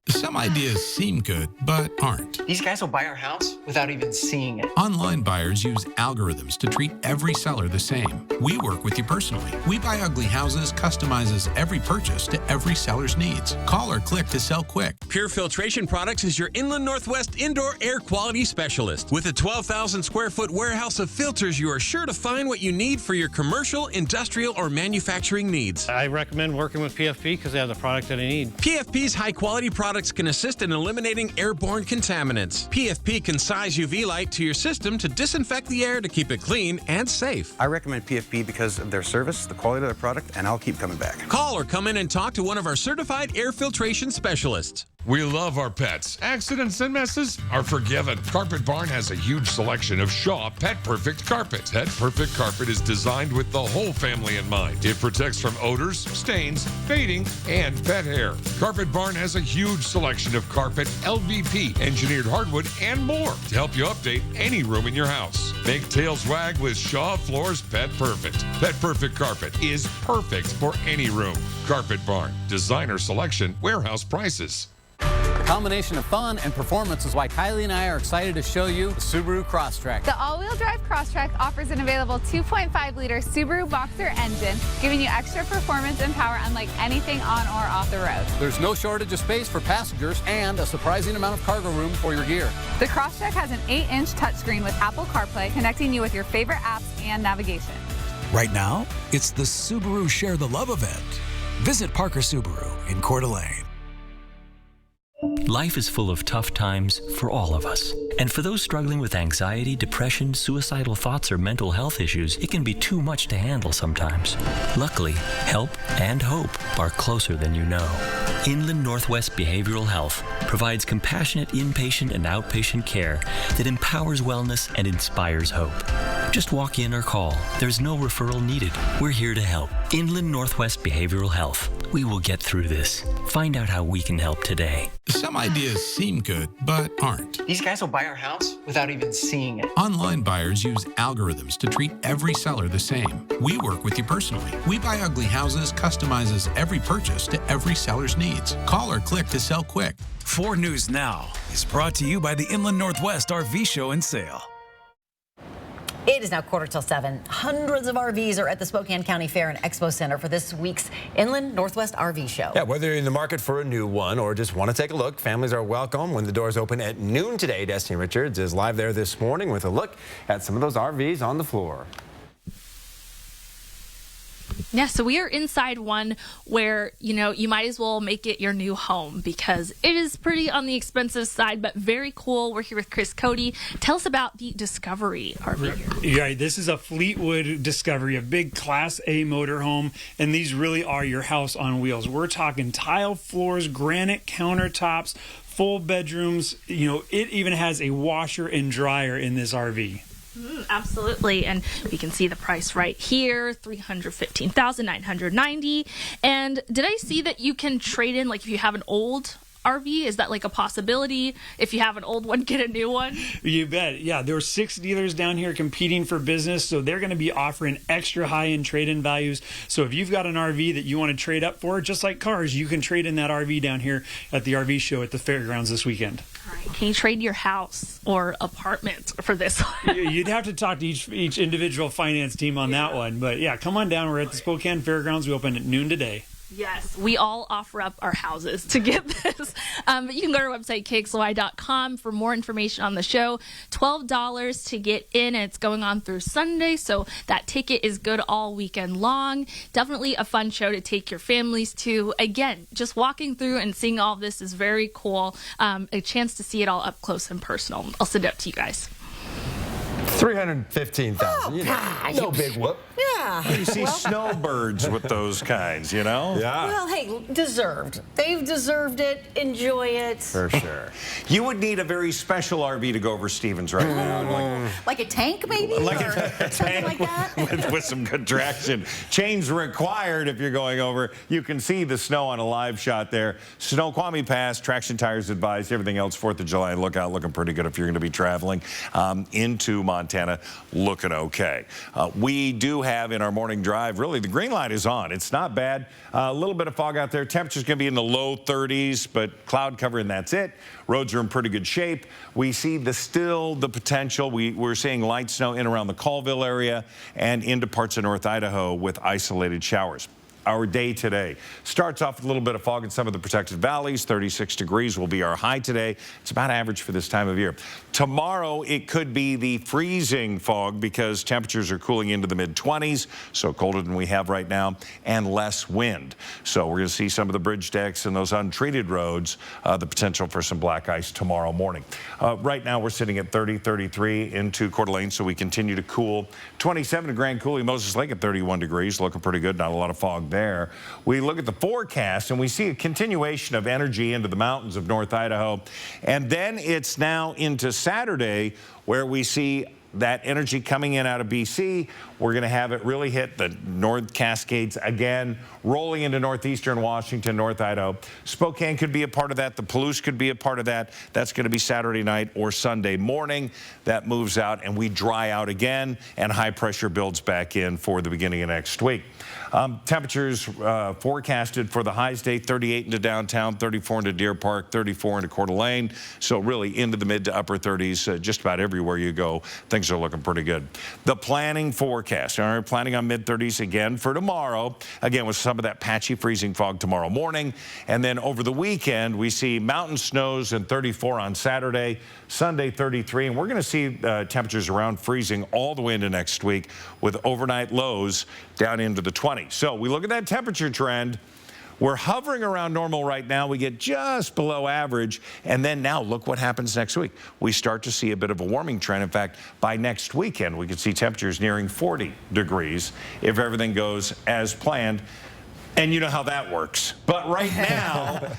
Some ideas seem good, but aren't. These guys will buy our house without even seeing it. Online buyers use algorithms to treat every seller the same. We work with you personally. We Buy Ugly Houses customizes every purchase to every seller's needs. Call or click to sell quick. Pure Filtration Products is your Inland Northwest indoor air quality specialist. With a 12,000 square foot warehouse of filters, you are sure to find what you need for your commercial, industrial, or manufacturing needs. I recommend working with PFP because they have the product that I need. PFP's high quality products can assist in eliminating airborne contaminants. PFP can size UV light to your system to disinfect the air to keep it clean and safe. I recommend PFP because of their service, the quality of their product, and I'll keep coming back. Call or come in and talk to one of our certified air filtration specialists. We love our pets. Accidents and messes are forgiven. Carpet Barn has a huge selection of Shaw Pet Perfect carpet. Pet Perfect carpet is designed with the whole family in mind. It protects from odors, stains, fading, and pet hair. Carpet Barn has a huge selection of carpet, LVP, engineered hardwood, and more to help you update any room in your house. Make tails wag with Shaw Floors Pet Perfect. Pet Perfect carpet is perfect for any room. Carpet Barn. Designer selection, warehouse prices. A combination of fun and performance is why Kylie and I are excited to show you the Subaru Crosstrek. The all-wheel drive Crosstrek offers an available 2.5-liter Subaru Boxer engine, giving you extra performance and power unlike anything on or off the road. There's no shortage of space for passengers and a surprising amount of cargo room for your gear. The Crosstrek has an 8-inch touchscreen with Apple CarPlay, connecting you with your favorite apps and navigation. Right now, it's the Subaru Share the Love event. Visit Parker Subaru in Coeur d'Alene. Life is full of tough times for all of us. And for those struggling with anxiety, depression, suicidal thoughts, or mental health issues, it can be too much to handle sometimes. Luckily, help and hope are closer than you know. Inland Northwest Behavioral Health provides compassionate inpatient and outpatient care that empowers wellness and inspires hope. Just walk in or call. There's no referral needed. We're here to help. Inland Northwest Behavioral Health. We will get through this. Find out how we can help today. Some ideas seem good, but aren't. These guys will buy our house without even seeing it. Online buyers use algorithms to treat every seller the same. We work with you personally. We Buy Ugly Houses customizes every purchase to every seller's needs. Call or click to sell quick. 4 News Now is brought to you by the Inland Northwest RV Show and Sale. It is now 6:45. Hundreds of RVs are at the Spokane County Fair and Expo Center for this week's Inland Northwest RV Show. Yeah, whether you're in the market for a new one or just want to take a look, families are welcome when the doors open at noon today. Destiny Richards is live there this morning with a look at some of those RVs on the floor. Yeah, so we are inside one where, you might as well make it your new home because it is pretty on the expensive side, but very cool. We're here with Chris Cody. Tell us about the Discovery RV. Right, this is a Fleetwood Discovery, a big Class A motorhome, and these really are your house on wheels. We're talking tile floors, granite countertops, full bedrooms. It even has a washer and dryer in this RV. Absolutely, and we can see the price right here, $315,990. And did I see that you can trade in, like if you have an old RV? Is that like a possibility? If you have an old one, get a new one? You bet. Yeah, there are 6 dealers down here competing for business, so they're going to be offering extra high-end trade-in values. So if you've got an RV that you want to trade up for, just like cars, you can trade in that RV down here at the RV show at the fairgrounds this weekend. All right. Can you trade your house or apartment for this one? You'd have to talk to each individual finance team on that one. But yeah, come on down. We're at the Spokane Fairgrounds. We open at noon today. Yes, we all offer up our houses to get this. But you can go to our website, KXLY.com, for more information on the show. $12 to get in, and it's going on through Sunday, so that ticket is good all weekend long. Definitely a fun show to take your families to. Again, just walking through and seeing all of this is very cool. A chance to see it all up close and personal. I'll send it up to you guys. $315,000. Oh, no big whoop. Yeah. You see snowbirds with those kinds, Yeah. Well, hey, deserved. They've deserved it. Enjoy it. For sure. You would need a very special RV to go over Stevens right now. Like a tank, maybe? Like or a tank like that? with some good traction. Chains required if you're going over. You can see the snow on a live shot there. Snoqualmie Pass, traction tires advised. Everything else, 4th of July lookout, looking pretty good if you're going to be traveling into Montana, looking okay. We do have in our morning drive, really, the green light is on. It's not bad. A little bit of fog out there. Temperature's going to be in the low 30s, but cloud cover, and that's it. Roads are in pretty good shape. We see the potential. We're seeing light snow in around the Colville area and into parts of North Idaho with isolated showers. Our day today starts off with a little bit of fog in some of the protected valleys. 36 degrees will be our high today. It's about average for this time of year. Tomorrow, it could be the freezing fog because temperatures are cooling into the mid-20s, so colder than we have right now, and less wind. So we're going to see some of the bridge decks and those untreated roads, the potential for some black ice tomorrow morning. Right now, we're sitting at 30, 33 into Coeur d'Alene, so we continue to cool. 27 to Grand Coulee, Moses Lake at 31 degrees, looking pretty good. Not a lot of fog there. We look at the forecast and we see a continuation of energy into the mountains of North Idaho. And then it's now into Saturday where we see that energy coming in out of BC. We're going to have it really hit the North Cascades again, rolling into northeastern Washington, North Idaho. Spokane could be a part of that. The Palouse could be a part of that. That's going to be Saturday night or Sunday morning. That moves out and we dry out again, and high pressure builds back in for the beginning of next week. Temperatures forecasted for the highs day, 38 into downtown, 34 into Deer Park, 34 into Coeur d'Alene. So really into the mid to upper 30s, just about everywhere you go. Things are looking pretty good. The planning forecast, all right, planning on mid 30s again for tomorrow. Again, with some of that patchy freezing fog tomorrow morning. And then over the weekend, we see mountain snows and 34 on Saturday, Sunday 33. And we're going to see temperatures around freezing all the way into next week with overnight lows down into the 20s. So we look at that temperature trend. We're hovering around normal right now. We get just below average. And then now look what happens next week. We start to see a bit of a warming trend. In fact, by next weekend, we could see temperatures nearing 40 degrees if everything goes as planned. And you know how that works. But right now,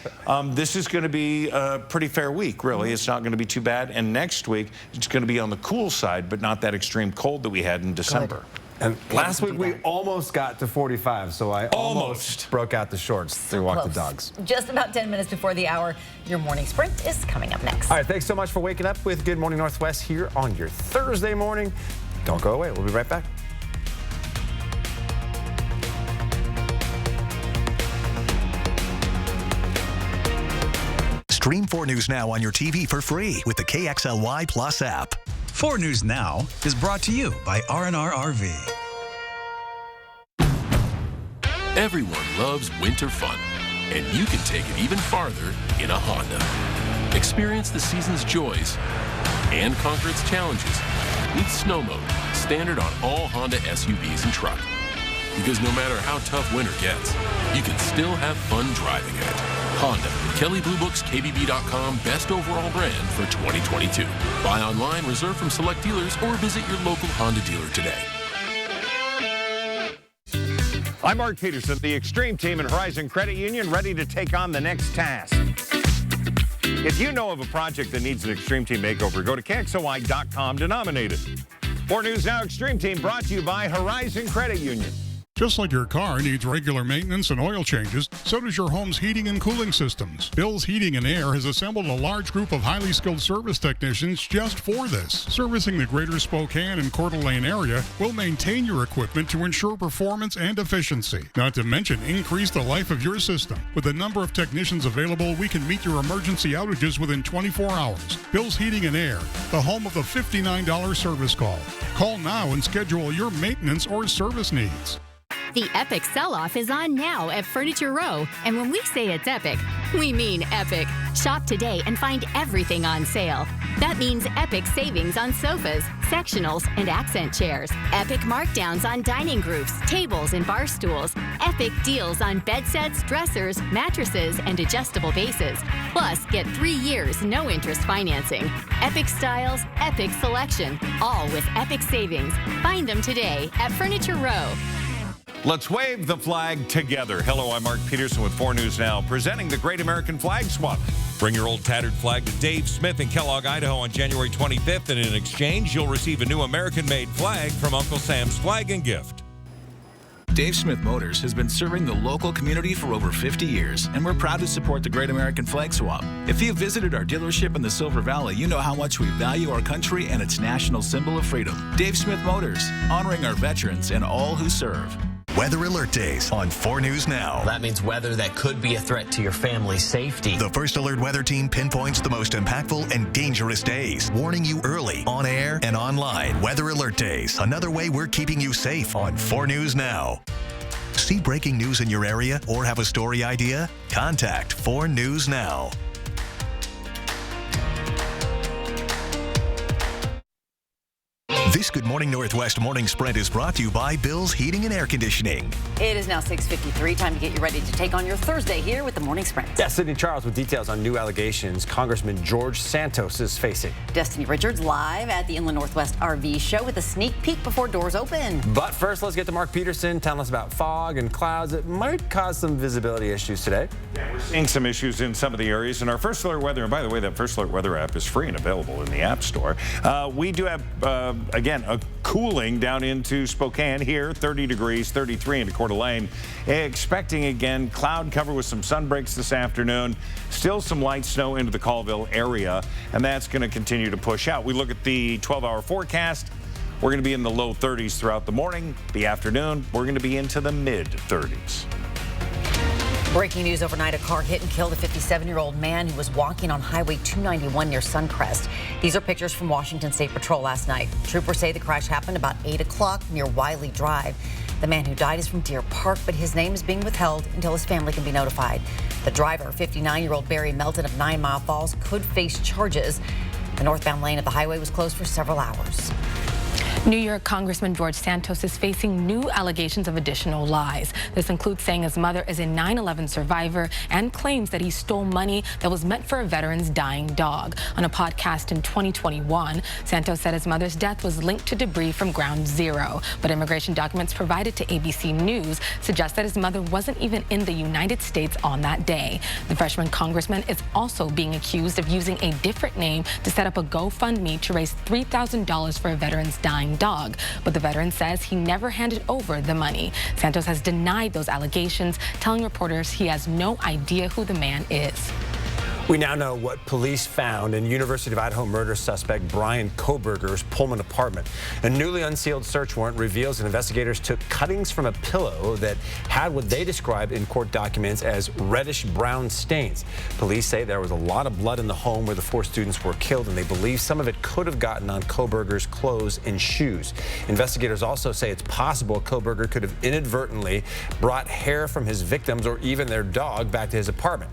this is going to be a pretty fair week, really. It's not going to be too bad. And next week, it's going to be on the cool side, but not that extreme cold that we had in December. Good. And last week, we almost got to 45, so I almost broke out the shorts to walk the dogs. Just about 10 minutes before the hour, your morning sprint is coming up next. All right, thanks so much for waking up with Good Morning Northwest here on your Thursday morning. Don't go away. We'll be right back. Stream 4 News Now on your TV for free with the KXLY Plus app. 4 News Now is brought to you by R&R RV. Everyone loves winter fun, and you can take it even farther in a Honda. Experience the season's joys and conquer its challenges with Snow Mode, standard on all Honda SUVs and truck. Because no matter how tough winter gets, you can still have fun driving it. Honda, Kelley Blue Book's KBB.com Best Overall Brand for 2022. Buy online, reserve from select dealers, or visit your local Honda dealer today. I'm Mark Peterson, the Extreme Team and Horizon Credit Union, ready to take on the next task. If you know of a project that needs an Extreme Team makeover, go to KXLY.com to nominate it. 4 News Now Extreme Team brought to you by Horizon Credit Union. Just like your car needs regular maintenance and oil changes, so does your home's heating and cooling systems. Bill's Heating and Air has assembled a large group of highly skilled service technicians just for this. Servicing the greater Spokane and Coeur d'Alene area will maintain your equipment to ensure performance and efficiency. Not to mention increase the life of your system. With the number of technicians available, we can meet your emergency outages within 24 hours. Bill's Heating and Air, the home of the $59 service call. Call now and schedule your maintenance or service needs. The epic sell-off is on now at Furniture Row, and when we say it's epic, we mean epic. Shop today and find everything on sale. That means epic savings on sofas, sectionals, and accent chairs, epic markdowns on dining groups, tables, and bar stools, epic deals on bed sets, dressers, mattresses, and adjustable bases. Plus, get 3 years no-interest financing. Epic styles, epic selection, all with epic savings. Find them today at Furniture Row. Let's wave the flag together. Hello, I'm Mark Peterson with 4 News Now, presenting the Great American Flag Swap. Bring your old tattered flag to Dave Smith in Kellogg, Idaho on January 25th, and in exchange, you'll receive a new American-made flag from Uncle Sam's Flag and Gift. Dave Smith Motors has been serving the local community for over 50 years, and we're proud to support the Great American Flag Swap. If you've visited our dealership in the Silver Valley, you know how much we value our country and its national symbol of freedom. Dave Smith Motors, honoring our veterans and all who serve. Weather Alert Days on 4 News Now. That means weather that could be a threat to your family's safety. The First Alert Weather Team pinpoints the most impactful and dangerous days, warning you early, on air and online. Weather Alert Days, another way we're keeping you safe on 4 News Now. See breaking news in your area or have a story idea? Contact 4 News Now. This Good Morning Northwest morning sprint is brought to you by Bill's Heating and Air Conditioning. It is now 6:53. Time to get you ready to take on your Thursday here with the Morning Sprint. Yeah, Sydney Charles with details on new allegations Congressman George Santos is facing. Destiny Richards live at the Inland Northwest RV Show with a sneak peek before doors open. But first, let's get to Mark Peterson telling us about fog and clouds that might cause some visibility issues today. Yeah, we're seeing some issues in some of the areas. And our First Alert Weather, and by the way, that First Alert Weather app is free and available in the App Store. We do have, again, a cooling down into Spokane here, 30 degrees, 33 into Coeur d'Alene. Expecting, again, cloud cover with some sun breaks this afternoon. Still some light snow into the Colville area, and that's going to continue to push out. We look at the 12-hour forecast. We're going to be in the low 30s throughout the morning. The afternoon, we're going to be into the mid-30s. Breaking news overnight, a car hit and killed a 57-year-old man who was walking on Highway 291 near Suncrest. These are pictures from Washington State Patrol last night. Troopers say the crash happened about 8 o'clock near Wiley Drive. The man who died is from Deer Park, but his name is being withheld until his family can be notified. The driver, 59-year-old Barry Melton of 9 Mile Falls, could face charges. The northbound lane of the highway was closed for several hours. New York Congressman George Santos is facing new allegations of additional lies. This includes saying his mother is a 9/11 survivor and claims that he stole money that was meant for a veteran's dying dog. On a podcast in 2021, Santos said his mother's death was linked to debris from Ground Zero, but immigration documents provided to ABC News suggest that his mother wasn't even in the United States on that day. The freshman congressman is also being accused of using a different name to set up a GoFundMe to raise $3,000 for a veteran's dying dog, but the veteran says he never handed over the money. Santos has denied those allegations, telling reporters he has no idea who the man is. We now know what police found in University of Idaho murder suspect Bryan Kohberger's Pullman apartment. A newly unsealed search warrant reveals that investigators took cuttings from a pillow that had what they described in court documents as reddish-brown stains. Police say there was a lot of blood in the home where the 4 students were killed, and they believe some of it could have gotten on Kohberger's clothes and shoes. Investigators also say it's possible Kohberger could have inadvertently brought hair from his victims or even their dog back to his apartment.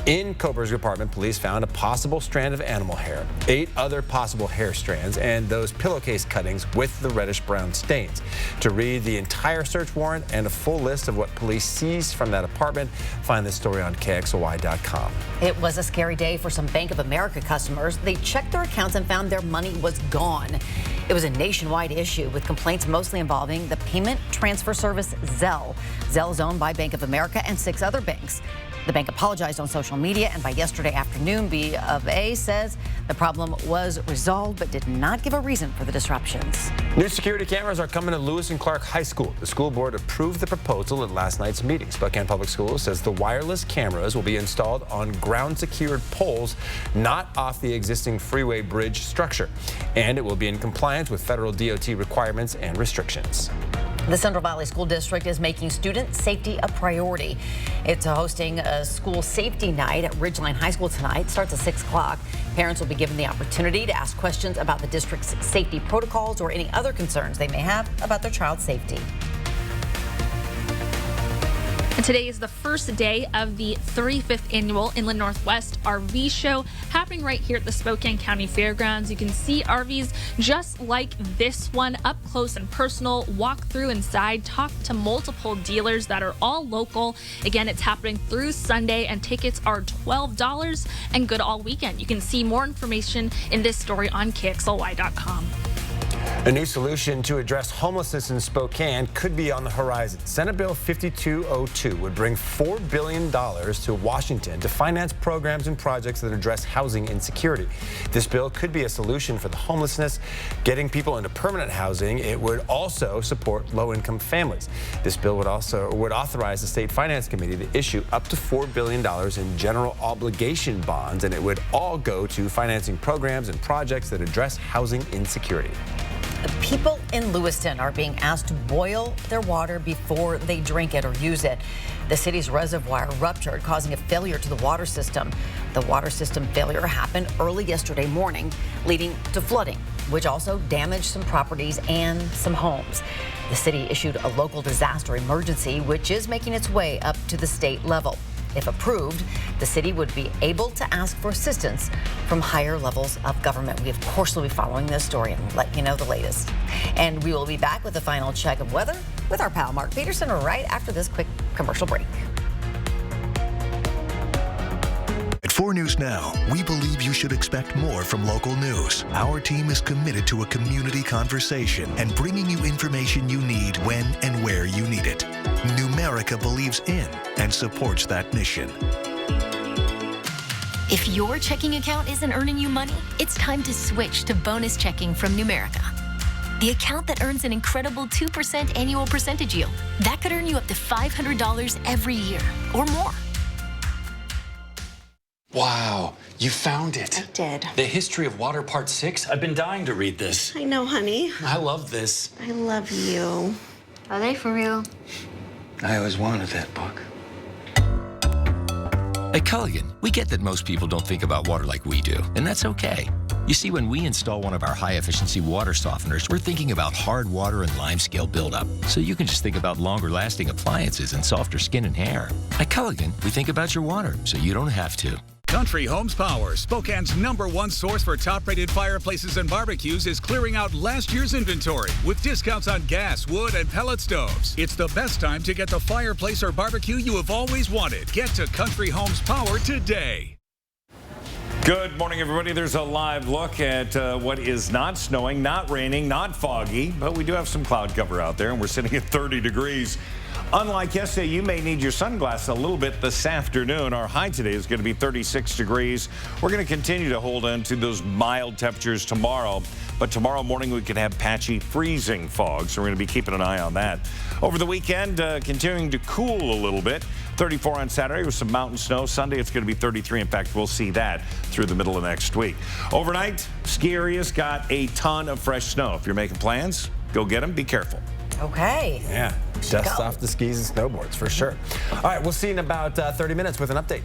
In Kohberger's apartment, police found a possible strand of animal hair, 8 other possible hair strands, and those pillowcase cuttings with the reddish-brown stains. To read the entire search warrant and a full list of what police seized from that apartment, find this story on KXLY.com. It was a scary day for some Bank of America customers. They checked their accounts and found their money was gone. It was a nationwide issue with complaints mostly involving the payment transfer service Zelle. Zelle is owned by Bank of America and 6 other banks. The bank apologized on social media, and by yesterday afternoon, B of A says the problem was resolved but did not give a reason for the disruptions. New security cameras are coming to Lewis and Clark High School. The school board approved the proposal at last night's meeting. Spokane Public Schools says the wireless cameras will be installed on ground-secured poles, not off the existing freeway bridge structure, and it will be in compliance with federal DOT requirements and restrictions. The Central Valley School District is making student safety a priority. It's hosting a school safety night at Ridgeline High School tonight. It starts at 6 o'clock. Parents will be given the opportunity to ask questions about the district's safety protocols or any other concerns they may have about their child's safety. And today is the first day of the 35th annual Inland Northwest RV Show happening right here at the Spokane County Fairgrounds. You can see RVs just like this one up close and personal, walk through inside, talk to multiple dealers that are all local. Again, it's happening through Sunday and tickets are $12 and good all weekend. You can see more information in this story on KXLY.com. A new solution to address homelessness in Spokane could be on the horizon. Senate Bill 5202 would bring $4 billion to Washington to finance programs and projects that address housing insecurity. This bill could be a solution for the homelessness, getting people into permanent housing. It would also support low-income families. This bill would authorize the State Finance Committee to issue up to $4 billion in general obligation bonds, and it would all go to financing programs and projects that address housing insecurity. People in Lewiston are being asked to boil their water before they drink it or use it. The city's reservoir ruptured, causing a failure to the water system. The water system failure happened early yesterday morning, leading to flooding, which also damaged some properties and some homes. The city issued a local disaster emergency, which is making its way up to the state level. If approved, the city would be able to ask for assistance from higher levels of government. We, of course, will be following this story and let you know the latest. And we will be back with a final check of weather with our pal Mark Peterson right after this quick commercial break. At 4 News Now, we believe you should expect more from local news. Our team is committed to a community conversation and bringing you information you need when and where you need it. Numerica believes in and supports that mission. If your checking account isn't earning you money, it's time to switch to bonus checking from Numerica. The account that earns an incredible 2% annual percentage yield. That could earn you up to $500 every year or more. Wow, you found it. I did. The History of Water Part 6. I've been dying to read this. I know, honey. I love this. I love you. Are they for real? I always wanted that book. At Culligan, we get that most people don't think about water like we do, and that's okay. You see, when we install one of our high-efficiency water softeners, we're thinking about hard water and lime scale buildup. So you can just think about longer-lasting appliances and softer skin and hair. At Culligan, we think about your water, so you don't have to. Country Homes Power, Spokane's #1 source for top-rated fireplaces and barbecues, is clearing out last year's inventory with discounts on gas, wood, and pellet stoves. It's the best time to get the fireplace or barbecue you have always wanted. Get to Country Homes Power today. Good morning, everybody. There's a live look at what is not snowing, not raining, not foggy, but we do have some cloud cover out there, and we're sitting at 30 degrees. Unlike yesterday, you may need your sunglasses a little bit this afternoon. Our high today is going to be 36 degrees. We're going to continue to hold on to those mild temperatures tomorrow, but tomorrow morning we could have patchy freezing fog, so we're going to be keeping an eye on that. Over the weekend, continuing to cool a little bit. 34 on Saturday with some mountain snow. Sunday, it's going to be 33. In fact, we'll see that through the middle of next week. Overnight, ski areas got a ton of fresh snow. If you're making plans, go get them. Be careful. Okay. Yeah, dust off the skis and snowboards for sure. All right, we'll see you in about 30 minutes with an update.